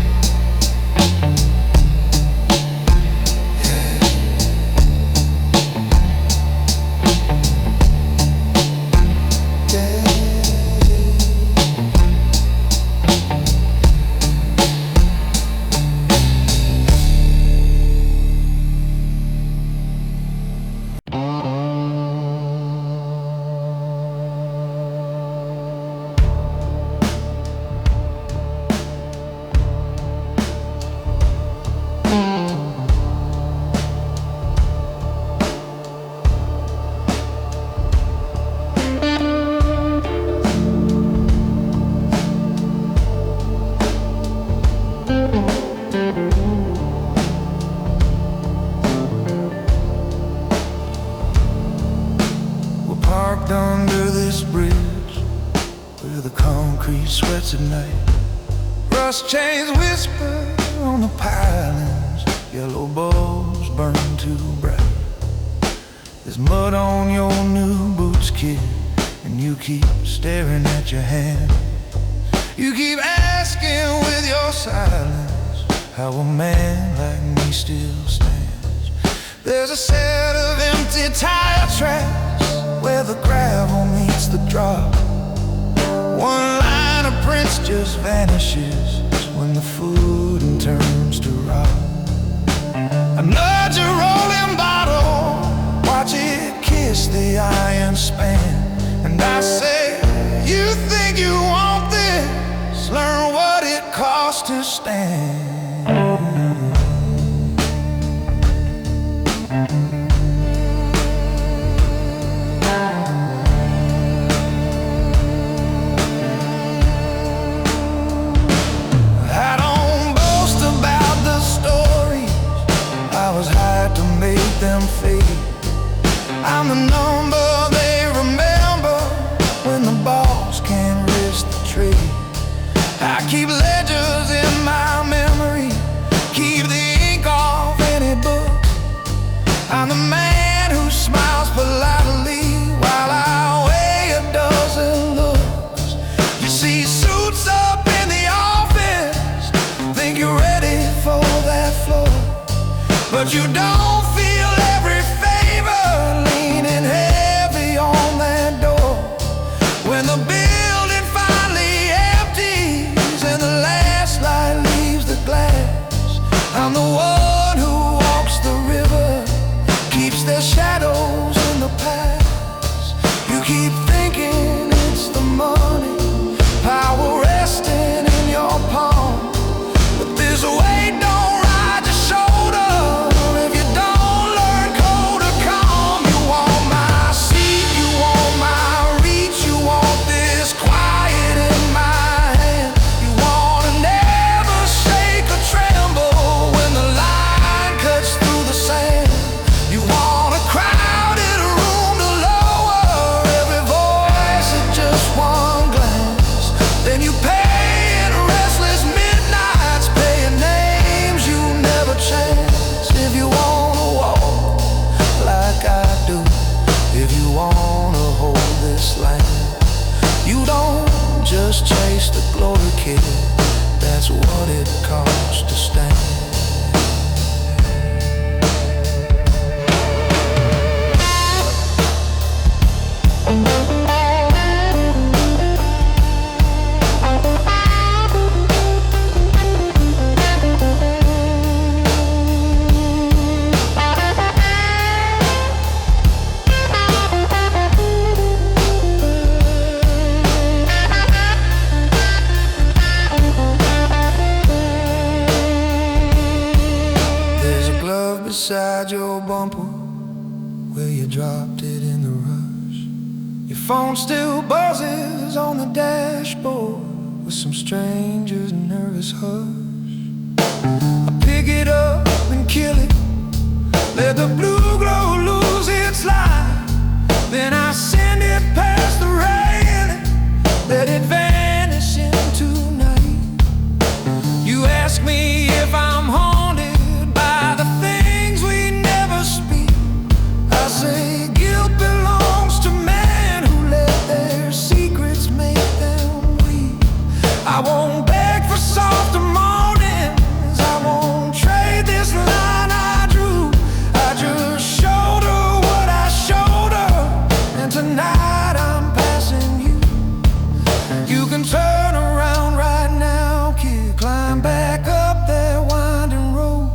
under this bridge where the concrete sweats at night. Rust chains whisper on the pilings, yellow bulbs burn too bright. There's mud on your new boots, kid, and you keep staring at your hand. You keep asking with your silence how a man like me still stands. There's a set of empty tire tracks where the gravel meets the drop. One line of prints just vanishes when the food turns to rot. I nudge a rolling bottle, watch it kiss the iron span, and I say, you think you want this? Learn what it costs to stand. I don't boast about the stories I was hired to make them fade. I'm the number they remember when the boss can't risk the trade. I keep ledgers in my memory, keep the ink off any book. I'm the man who smiles politely while I weigh a dozen looks. You see suits up in the office, think you're ready for that floor, but you don't feel every favor leaning heavy on that door. When the building finally empties and the last light leaves the glass, I'm the one who walks the river, keeps their shadows in the past. You keep thinking it's the money, power resting in your palm, but this weight don't ride your shoulder if you don't learn cold or calm. You want my seat, you want my reach, you want this quiet in my hand. You wanna never shake or tremble when the line cuts through the sand. You want a crowded room to lower every voice at just one glance. Then you pay in restless midnights, paying names you never chance. If you wanna walk like I do, if you wanna hold this land, you don't just chase the glory, kid, that's what it costs to stand. There's a glove beside your bumper where you dropped it in the rush. Your phone still buzzes on the dashboard with some stranger's nervous hush. I pick it up and kill it, let the blue glow lose its light. Then I send it past the railing, let it vanish into night. You ask me if I'm haunted by the things we never speak. I say guilt belongs to men who let their secrets make them weak. I won't beg for softer mornings, I won't trade this line I drew. I just showed her what I showed her, and tonight I'm passing you. You can turn around right now, kid, climb back up that winding road,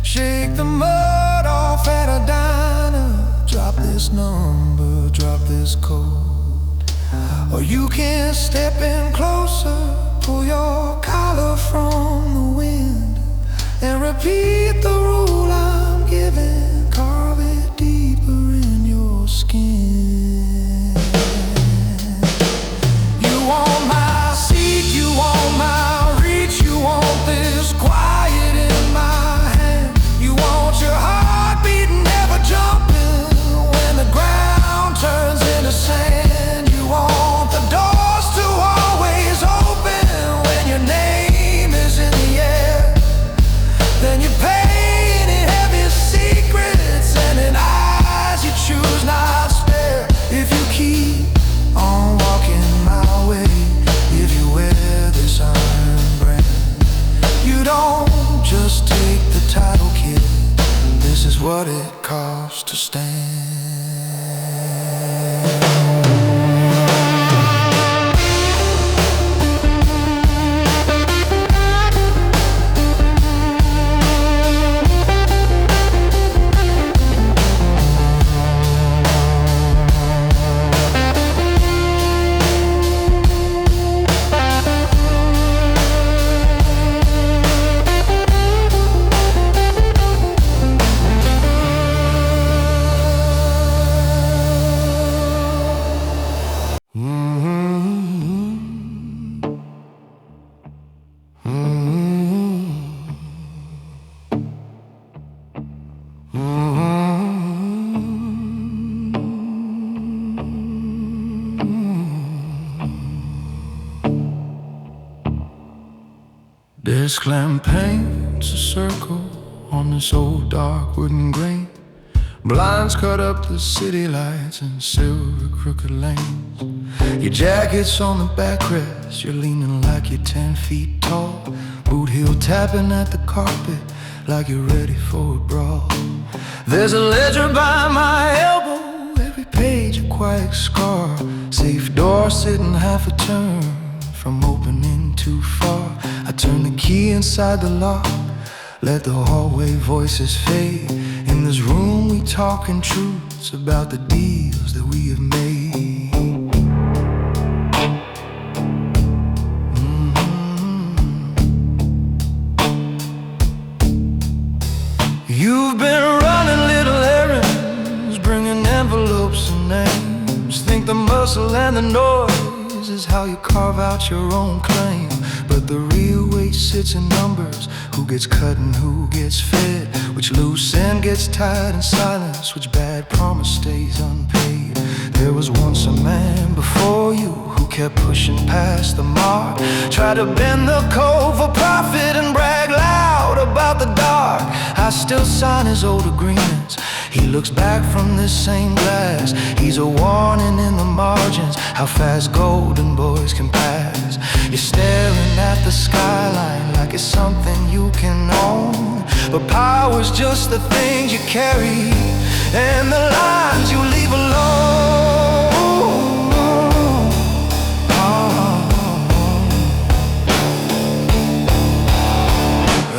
shake the mud off at a diner, drop this number, drop this code. Or you can step in closer, pull your collar from the wind, and repeat the rule I'm giving, carve it deeper in your skin. You want my seat, you want my reach, you want this quiet in my hand. You want your heartbeat never jumping when the ground turns into sand. This lamp paints a circle on this old dark wooden grain. Blinds cut up the city lights in silver crooked lanes. Your jacket's on the backrest, you're leaning like you're 10 feet tall. Boot heel tapping at the carpet like you're ready for a brawl. There's a ledger by my elbow, every page a quiet scar. Safe door sitting half a turn from opening too far. I turn the key inside the lock, let the hallway voices fade. In this room we talking truths about the deals that we have made. You've been running little errands, bringing envelopes and names. Think the muscle and the noise is how you carve out your own claim. But the real weight sits in numbers. Who gets cut and who gets fed, which loose end gets tied in silence, which bad promise stays unpaid. There was once a man before you who kept pushing past the mark, tried to bend the code for profit and brag loud about the dark. I still sign his old agreements. He looks back from this same glass. He's a warning in the margins, how fast golden boys can pass. You're staring at the skyline like it's something you can own, but power's just the things you carry and the lines you leave alone.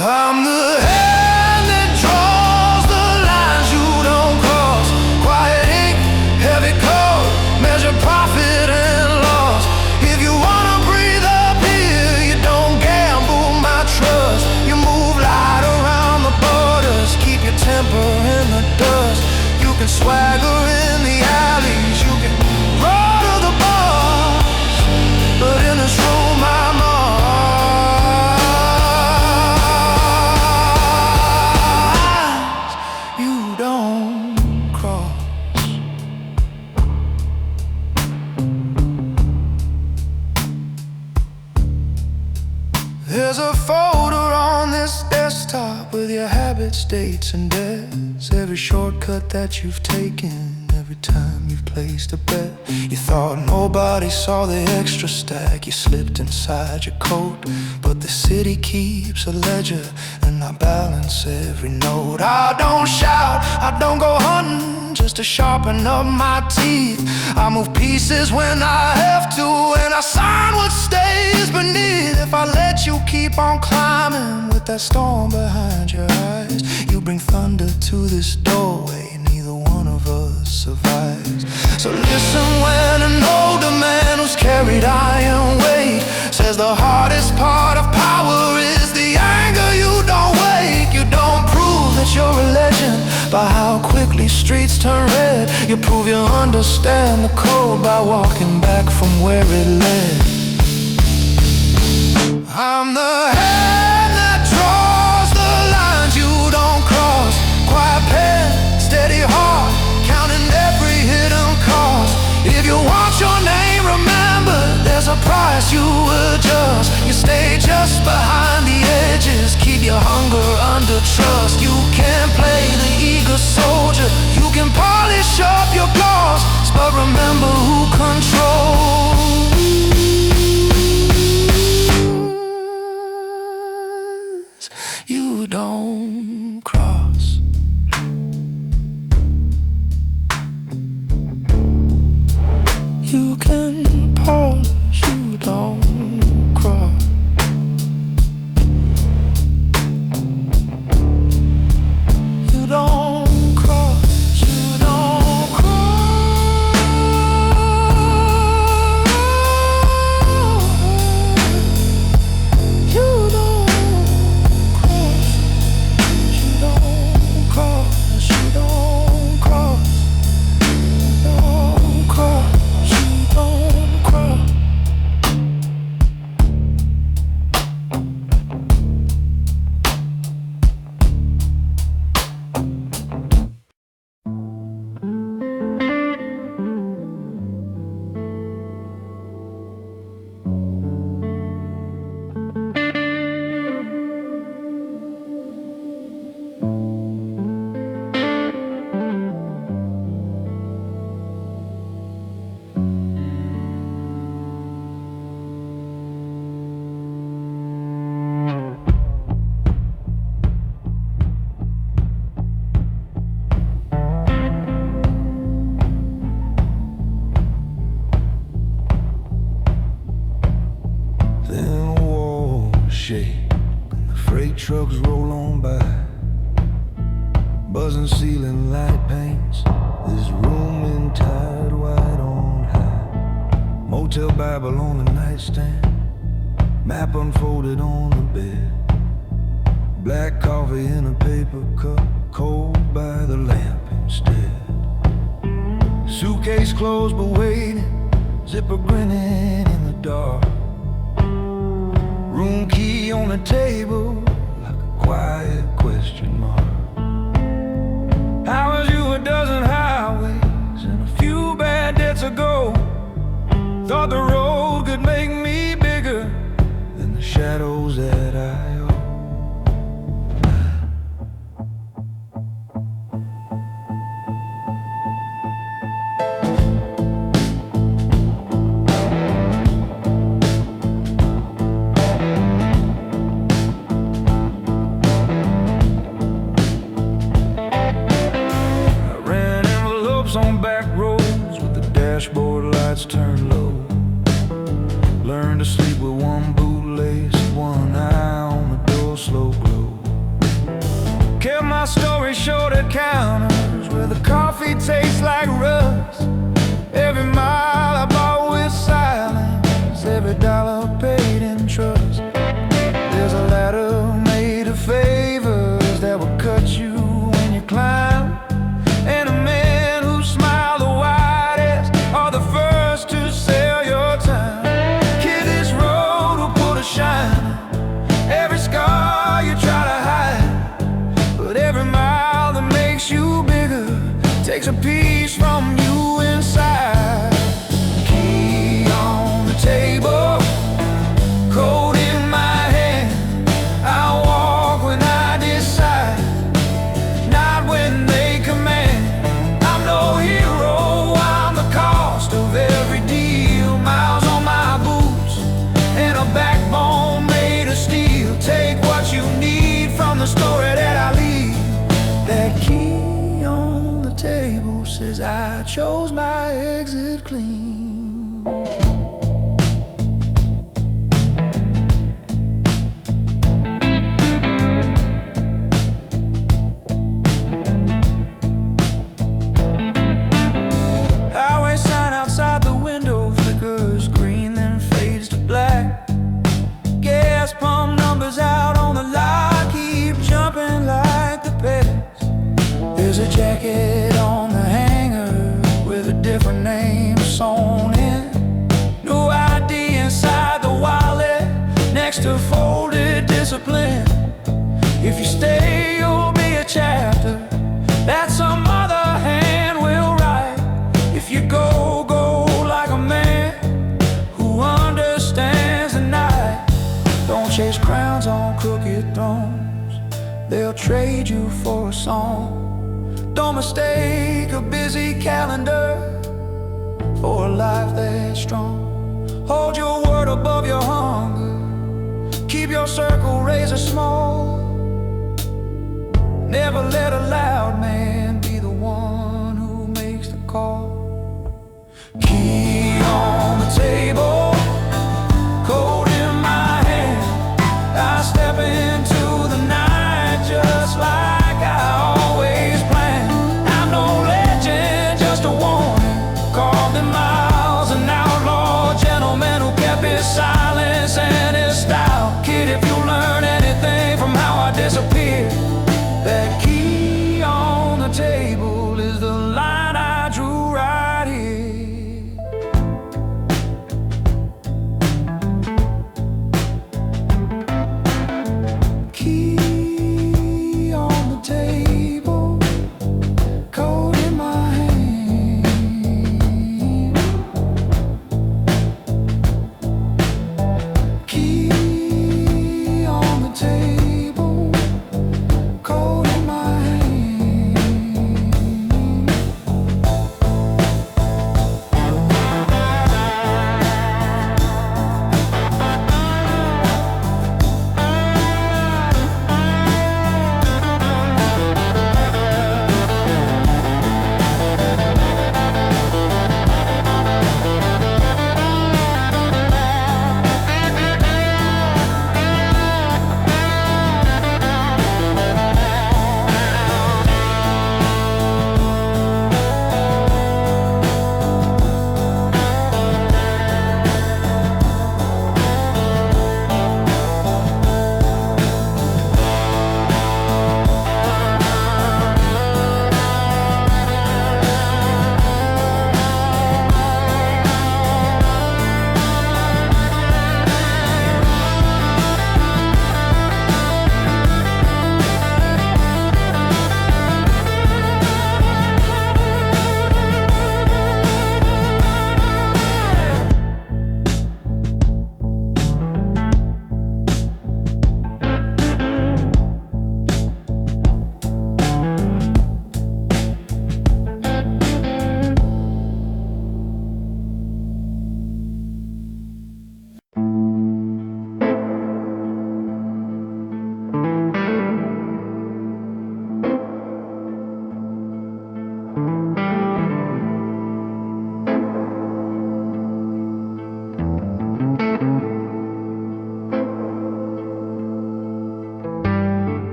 I'm the hand that draws the lines you don't cross. Quiet ink, heavy coat, measure profit and loss. If you wanna breathe up here, you don't gamble my trust. You move light around the borders, keep your temper in the dust. You can swagger in the alleys, you can roll to the bars, but in this room I'm There's a folder on this desktop with your habits, dates, and debts. Every shortcut that you've taken, every time you've placed a bet. You thought nobody saw the extra stack you slipped inside your coat, but the city keeps a ledger and I balance every note. I don't shout, I don't go hunting just to sharpen up my teeth. I move pieces when I have to, and I sign what stays beneath. If I let you keep on climbing with that storm behind your eyes, you bring thunder to this doorway, neither one of us survives. So listen when an older man who's carried iron weight says the hardest part of power is the anger you don't wake. You don't prove that you're a legend by how quickly streets turn red. You prove you understand the code by walking back from where it led. I'm the hand that draws the lines you don't cross. Quiet pen, steady heart, counting every hidden cost. If you want your name remembered, there's a price you adjust. You stay just behind the edges, keep your hunger under trust. You can play the eager soldier, you can polish up your gloss, but remember who controls. You don't cross. hotel Bible on the nightstand, map unfolded on the bed, black coffee in a paper cup, cold by the lamp instead. Suitcase closed but waiting, zipper grinning in the dark, room key on the table like a quiet question mark. How was you a dozen highways and a few bad debts ago? Thought the road could make me bigger than the shadows that I owe. On back roads with the dashboard lights turned low, learned to sleep with one bootlace, one eye on the door, slow glow. Kept my story short at counters where the coffee tastes like rust. Every mile I bought with silence, every dollar paid in trust. There's a ladder made of favors that will cut you when you climb, and a man takes a piece from you inside. Key on the table, code in my hand. I walk when I decide, not when they command. I'm no hero, I'm the cost of every deal. Miles on my boots and a backbone made of steel. Take what you need from the story that I leave. That key table says I chose my exit clean. Highway sign outside the window flickers green, then fades to black. Gas pump numbers out on the lot keep jumping like the pedals. There's a jacket on the hanger with a different name sewn in. No ID inside the wallet next to folded discipline. If you stay, you'll be a chapter that some other hand will write. If you go, go like a man who understands the night. Don't chase crowns on crooked thrones, they'll trade you for a song. Don't mistake a busy calendar for a life that's strong. Hold your word above your hunger, keep your circle razor small. Never let a loud man be the one who makes the call. Key on the table, code in my hand. I step into the night just like I always planned. I'm no legend, just a warning, carved in miles, an outlaw gentleman who kept his silence and his style. Kid, if you learn anything from how I disappeared, that key on the table is the line I drew right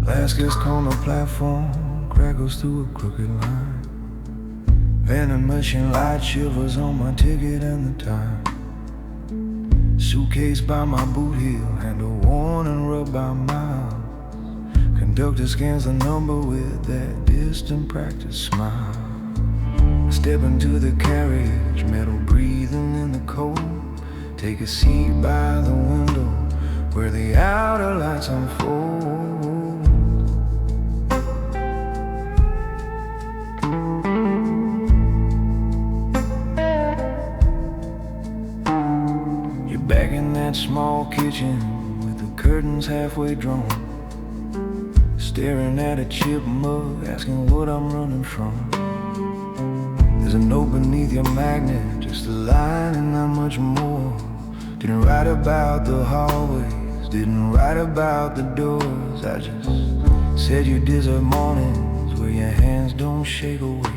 Last guest on the platform crackles through a crooked line. Vending machine light shivers on my ticket and the time. Suitcase by my boot heel, handle worn and rubbed by miles. Conductor scans the number with that distant practice smile. I step into the carriage, metal breathing in the cold. Take a seat by the window where the outer lights unfold. You're back in that small kitchen with the curtains halfway drawn, staring at a chip mug, asking what I'm running from. There's a note beneath your magnet, just a line and not much more. Didn't write about the hallways, didn't write about the doors. I just said you deserve mornings where your hands don't shake away.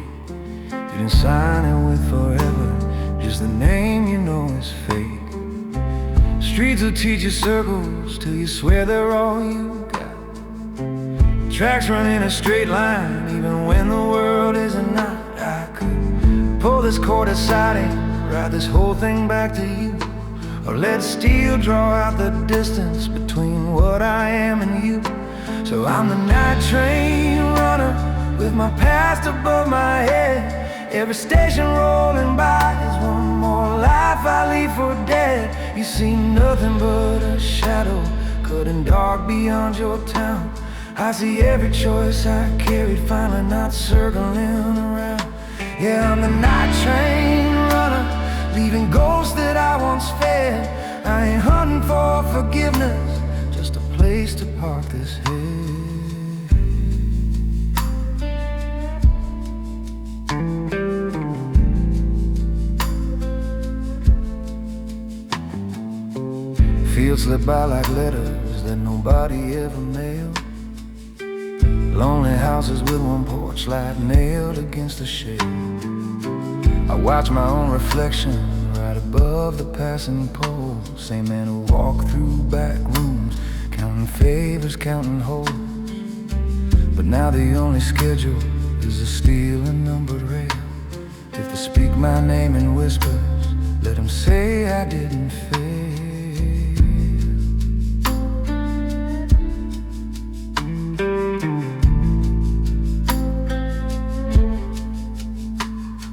Didn't sign it with forever, just the name you know is fake. Streets will teach you circles till you swear they're all you got. Tracks run in a straight line even when the world isn't not. I could pull this cord aside and ride this whole thing back to you, or let steel draw out the distance between what I am and you. So I'm the night train runner with my past above my head. Every station rolling by is one more life I leave for dead. You see nothing but a shadow cutting dark beyond your town. I see every choice I carried finally not circling around. Yeah, I'm the night train runner, leaving ghosts that I once fed. I ain't hunting for forgiveness, just a place to park this head. Fields slip by like letters that nobody ever mailed. Lonely houses with one porch light nailed against the shade. I watch my own reflection right above the passing pole. Same man who walked through back rooms, counting favors, counting holes. But now the only schedule is a steel and numbered rail. If they speak my name in whispers, let them say I didn't fail.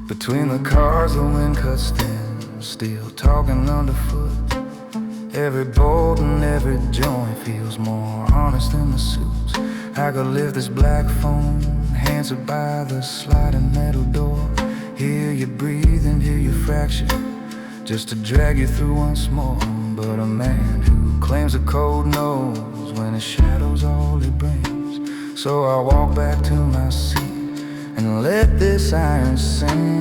Between the cars the wind cuts thin, still talking underfoot. Every bolt and every joint feels more honest than the suits. I could lift this black phone, answered by the sliding metal door. Hear you breathe and hear you fracture, just to drag you through once more. But a man who claims a code knows when his shadow's all he brings. So I walk back to my seat and let this iron sing.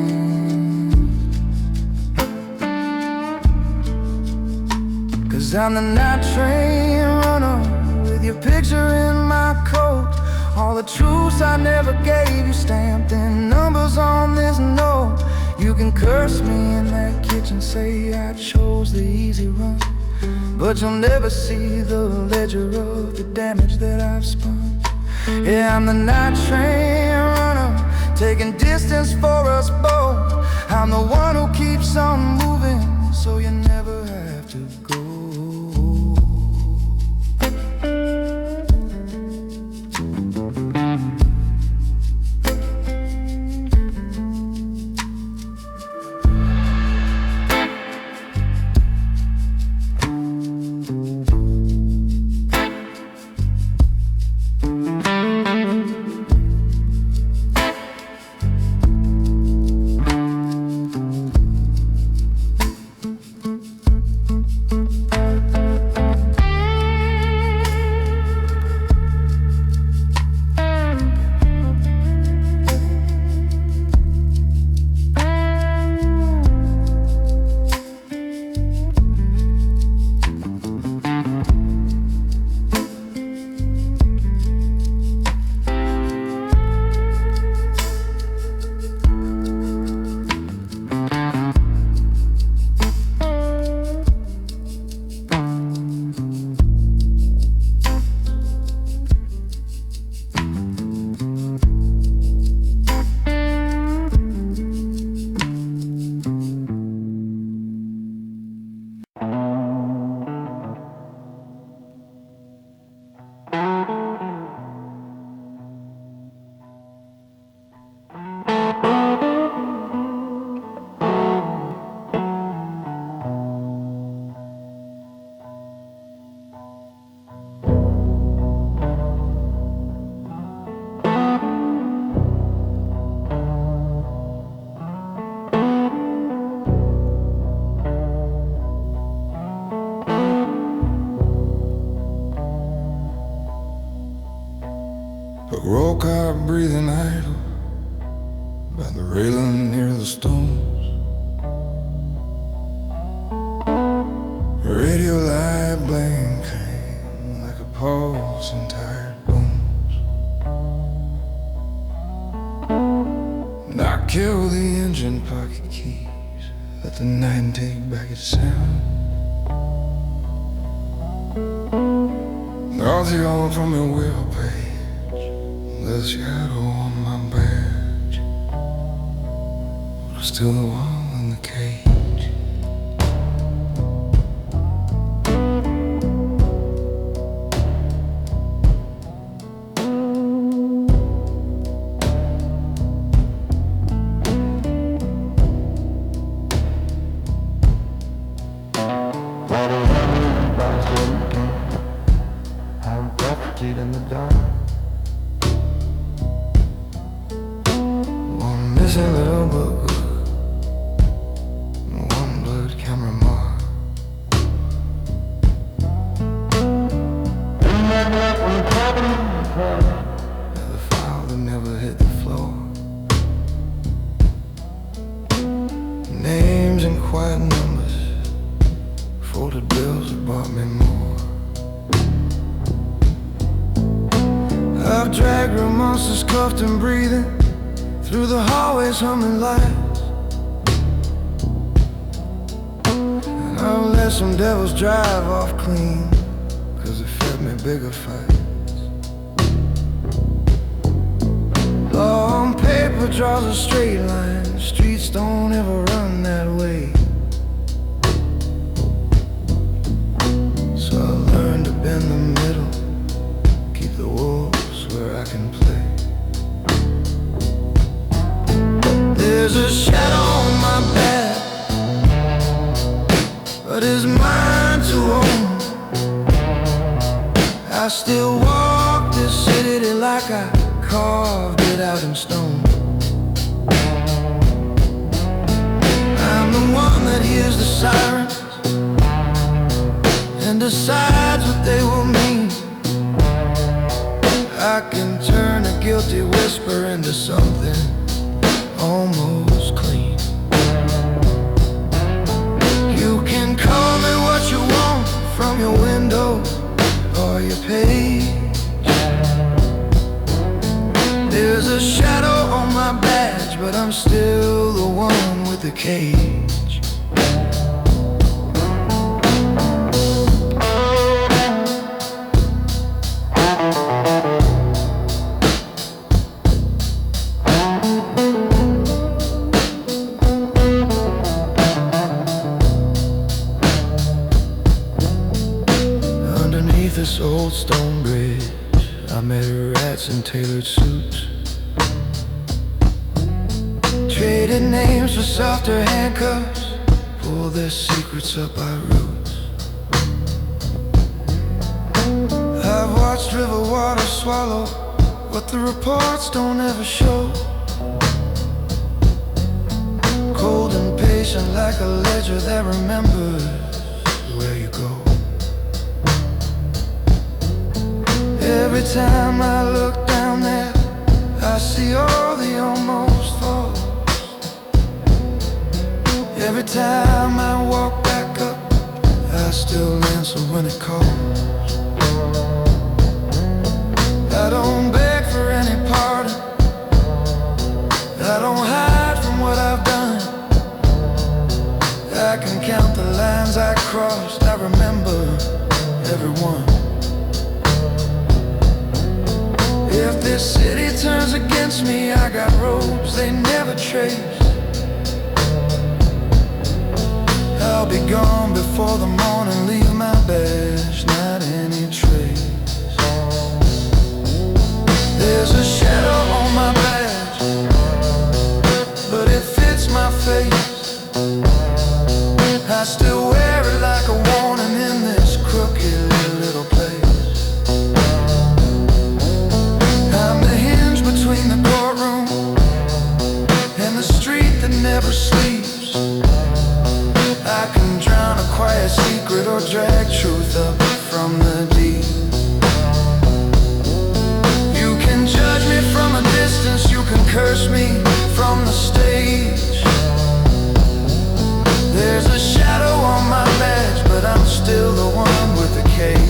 Cause I'm the night train runner with your picture in my coat. All the truths I never gave you stamped in numbers on this note. You can curse me in that kitchen, say I chose the easy run, but you'll never see the ledger of the damage that I've spun. Yeah, I'm the night train runner, taking distance for us both. I'm the one who keeps on moving, so you never have to go. A roll car breathing idle by the railing near the stones. Radio light blinking like a pulse in tired bones. And I kill the engine pocket keys, let the night take back its sound. All the old from your wheel page, the shadow on my badge, but I'm still the one in the cage. In the dark, one missing little book, one blurred camera mark. The file that never hit the floor. Names and quiet numbers, folded bills that bought me more. I've dragged real monsters cuffed and breathing through the hallways humming lights, and I've let some devils drive off clean, cause it fed me bigger fights. Law on paper draws a straight line, streets don't ever run that way. So I learned to bend the middle, keep the wolves where I can play. There's a shadow on my back, but it's mine to own. I still walk this city like I carved it out in stone. I'm the one that hears the sirens and decides what they will mean. I can turn a guilty whisper into something almost clean. You can call me what you want from your window or your page. There's a shadow on my badge, but I'm still the one with the cage. This old stone bridge, I met rats in tailored suits, traded names for softer handcuffs, pull their secrets up by roots. I've watched river water swallow what the reports don't ever show. Cold and patient like a ledger that remembers where you go. Every time I look down there, I see all the almost falls. Every time I walk back up, I still answer when it calls. I don't beg for any pardon, I don't hide from what I've done. I can count the lines I crossed, I remember everyone. If this city turns against me, I got robes they never trace. I'll be gone before the morning, leave my badge, not any trace. There's a shadow on my badge, but it fits my face. I still wear it like a warning in this crooked little place. I'm the hinge between the courtroom and the street that never sleeps. I can drown a quiet secret or drag truth up separates me from the stage. There's a shadow on my badge, but I'm still the one with the cage.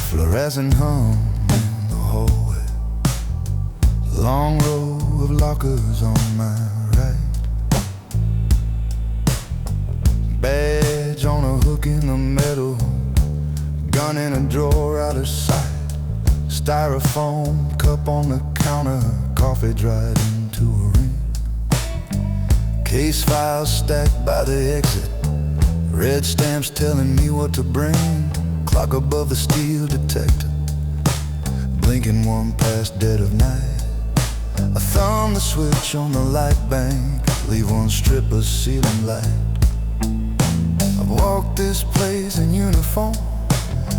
Fluorescent hum in the hallway, long row of lockers on my right, badge on a hook in the middle, gun in a drawer out of sight, styrofoam cup on the counter, coffee dried into a ring, case files stacked by the exit, red stamps telling me what to bring, clock above the steel detector, blinking 1 past dead of night. I thumb the switch on the light bank, leave 1 strip of ceiling light. I've walked this place in uniform,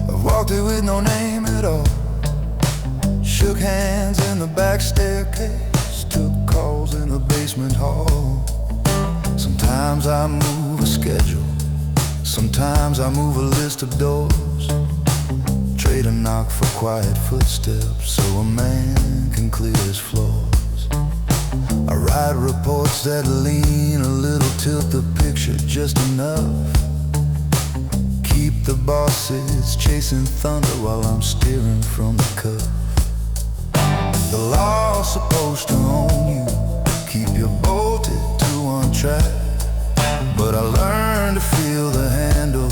I've walked it with no name at all. Shook hands in the back staircase, took calls in the basement hall. Sometimes I move a schedule, sometimes I move a list of doors, trade a knock for quiet footsteps so a man can clear his floors. I write reports that lean a little, tilt the picture just enough, keep the bosses chasing thunder while I'm steering from the cuff. The law's supposed to own you, keep you bolted to one track, but I learned to feel the handle,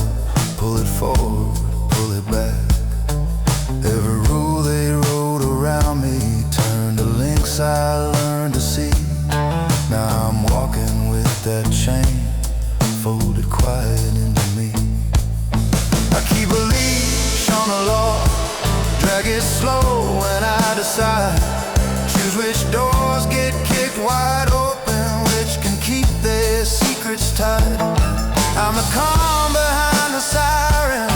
pull it forward, pull it back. Every rule they wrote around me turned to links I learned to see. Now I'm walking with that chain folded quiet into me. I keep a leash on the law, drag it slow when I decide, choose which doors get kicked wide open, which can keep their secrets tight. I'm the calm behind the siren,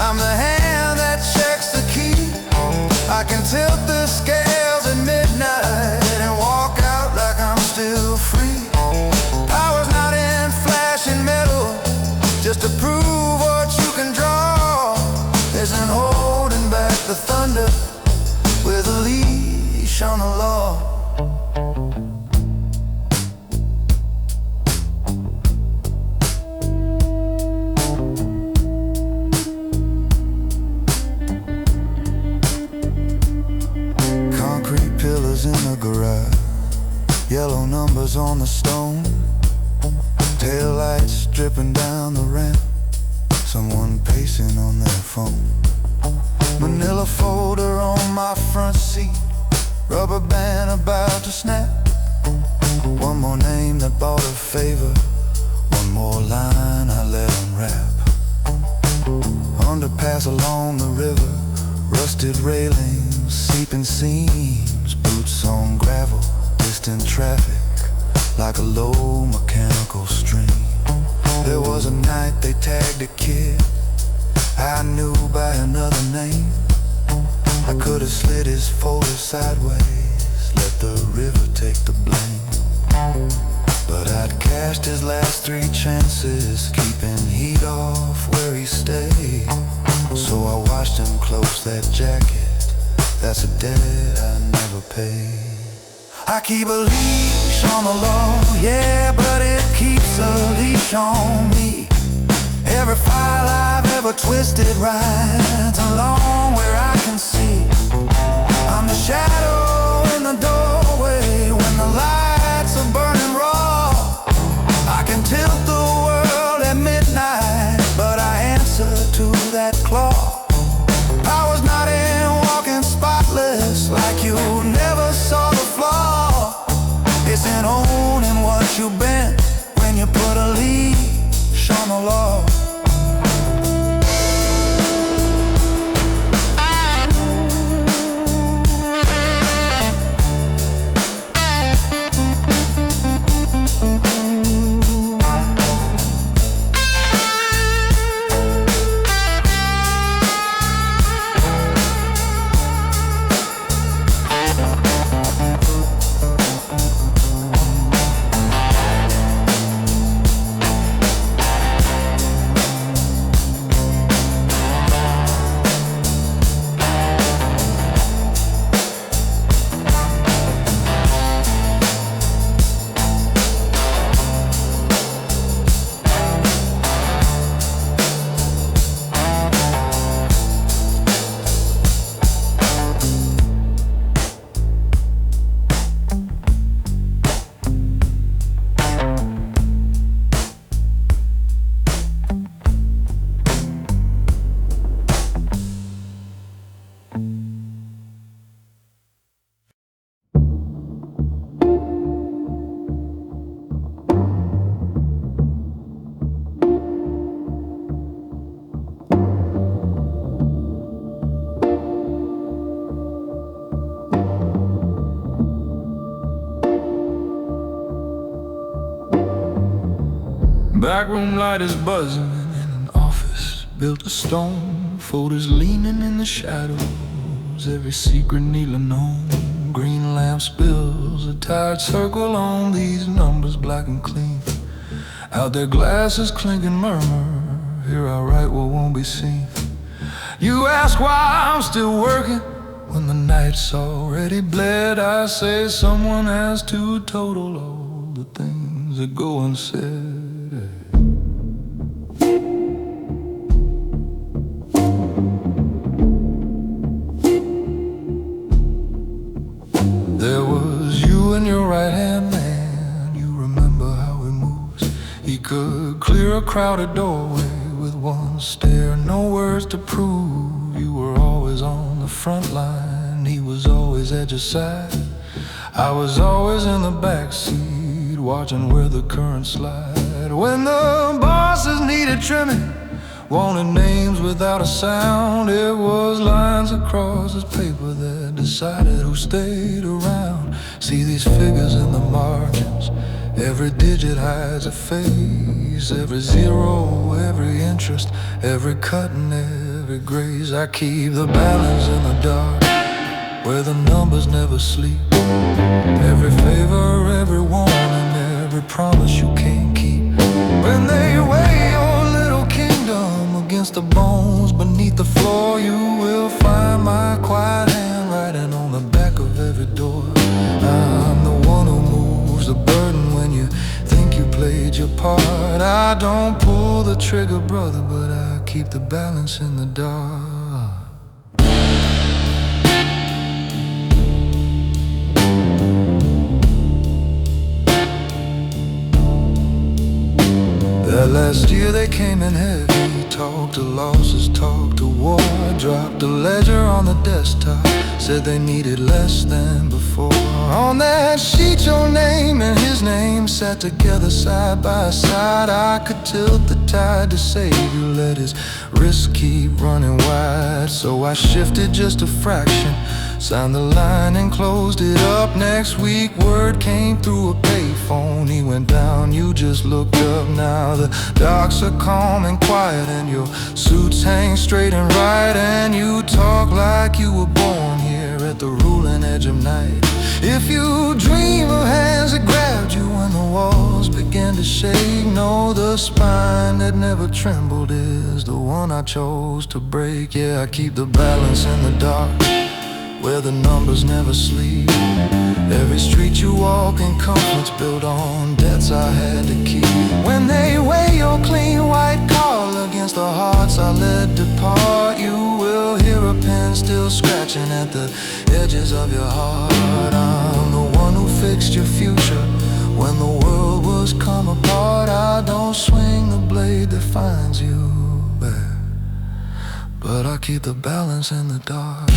I'm the hand that checks the key. I can tilt the scales at midnight and walk out like I'm still free. Power's not in flashing metal, just to prove what you can draw. Isn't holding back the thunder with a leash on the law. Concrete pillars in the garage, yellow numbers on the stone, tail lights dripping down the ramp, someone pacing on their phone. Manila folder on my front seat, rubber band about to snap. One more name that bought a favor, one more line I let unwrap. Underpass along the river, rusted railings, seeping seams, boots on gravel, distant traffic like a low mechanical stream. There was was a night they tagged a kid I knew by another name. I could have slid his folder sideways, let the river take the blame. But I'd cashed his last 3 chances, keeping heat off where he stayed. So I watched him close that jacket, that's a debt I never paid. I keep a leash on the law, yeah, but it keeps a leash on me. Every file I've ever twisted rides along where I can see. I'm the shadow in the doorway when the lights are burning raw. I can tilt the world at midnight, but I answer to that claw. Power's not in walking spotless, like you never saw the flaw. It's in owning what you've been when you put a leash on the law. Backroom light is buzzing in an office built of stone. Folders leaning in the shadows, every secret needle known. Green lamp spills a tired circle on these numbers black and clean. Out there glasses clink and murmur, here I write what won't be seen. You ask why I'm still working when the night's already bled. I say someone has to total all the things that go unsaid. There was you and your right-hand man, you remember how he moves. He could clear a crowded doorway with one stare, no words to prove. You were always on the front line, he was always at your side. I was always in the back seat, watching where the current slide. When the bosses needed trimming, wanted names without a sound, it was lines across this paper that decided who stayed around. See these figures in the margins, every digit hides a face. Every zero, every interest, every cut and every graze. I keep the balance in the dark, where the numbers never sleep. Every favor, every warning, every promise you can't keep. When they weigh your little kingdom against the bones beneath the floor, you will find my quiet handwriting on the back of every door. I'm the one who moves the burden when you think you played your part. I don't pull the trigger, brother, but I keep the balance in the dark. That last year they came in heavy, talked to losses, talked to war. Dropped the ledger on the desktop, said they needed less than before. On that sheet, your name and his name sat together side by side. I could tilt the tide to save you, let his risk keep running wide. So I shifted just a fraction, signed the line and closed it up. Next week, word came through a payphone. He went down, you just looked up. Now the docks are calm and quiet, and your suits hang straight and right, and you talk like you were born here at the ruling edge of night. If you dream of hands that grabbed you when the walls began to shake, know the spine that never trembled is the one I chose to break. Yeah, I keep the balance in the dark, where the numbers never sleep. Every street you walk in comforts built on debts I had to keep. When they weigh your clean white collar against the hearts I let depart, you will hear a pen still scratching at the edges of your heart. I'm the one who fixed your future when the world was come apart. I don't swing the blade that finds you bare, but I keep the balance in the dark.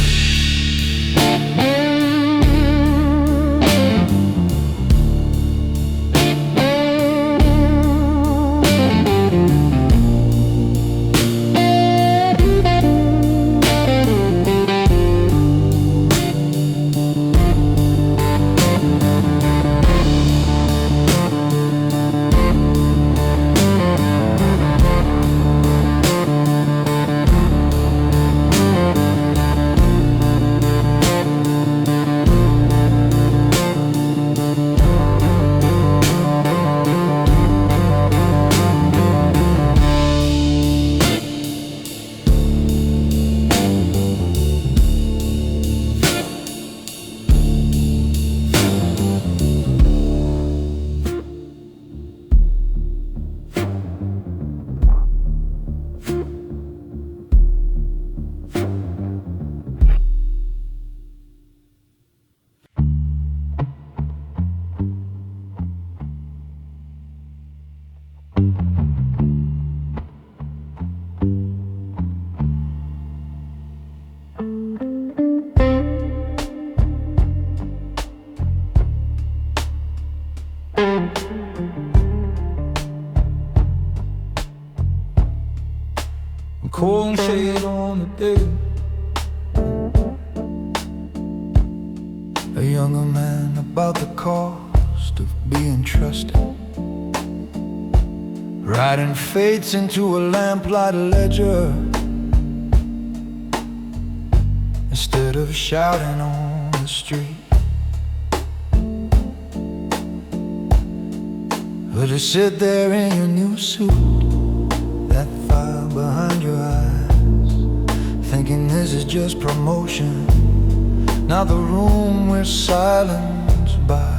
Cold shade on the day, a younger man about the cost of being trusted, writing fates into a lamplight ledger instead of shouting on the street. But you sit there in your new suit, that file behind your eyes, thinking this is just promotion, not the room where silence buys.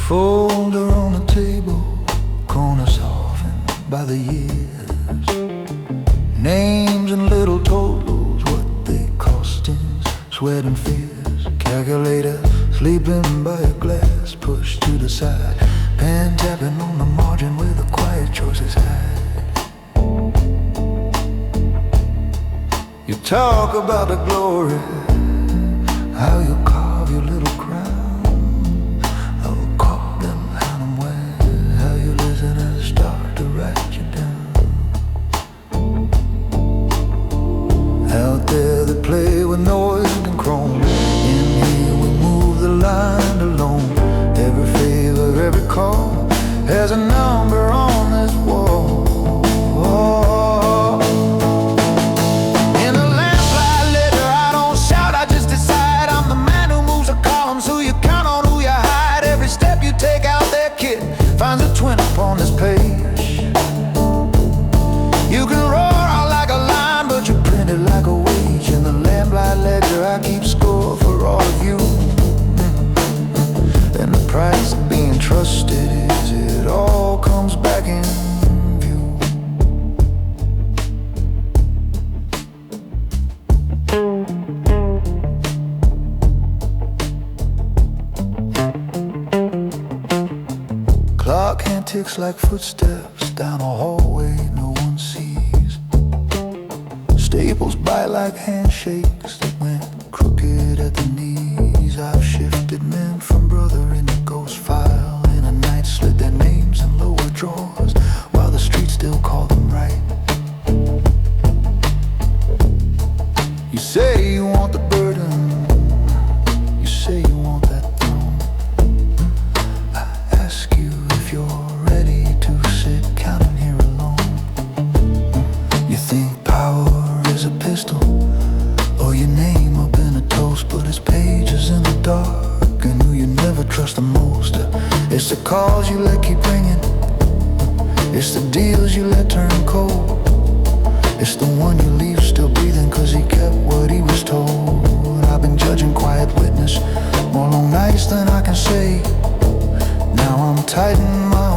Folder on the table, corner softened by the years, names and little totals, what they cost in sweat and fears. Calculator sleeping by a glass, pushed to the side, pen tapping on the margin where the quiet choices hide. You talk about the glory, how you carve your little crown, how you call them, how them wear, how you listen and start to write you down. Out there they play with noise and chrome, in here we move the line alone. Every favor, every call has a number on this wall. In a lamplight letter I don't shout, I just decide I'm the man who looks like footsteps down a hallway no one sees. Staples bite like handshakes that went crooked at the knees. I've shifted men from brother in a ghost file. In a night slid their names in lower drawers, while the streets still call them right. You say you want the burden, you say you want that throne. I ask you if you're ready to sit counting here alone. You think power is a pistol, or your name up in a toast, but it's pages in the dark, and who you never trust the most. It's the calls you let keep ringing, it's the deals you let turn cold. It's the one you leave still breathing, cause he kept what he was told. I've been judging quiet witness more long nights than I can say. Now I'm tighten my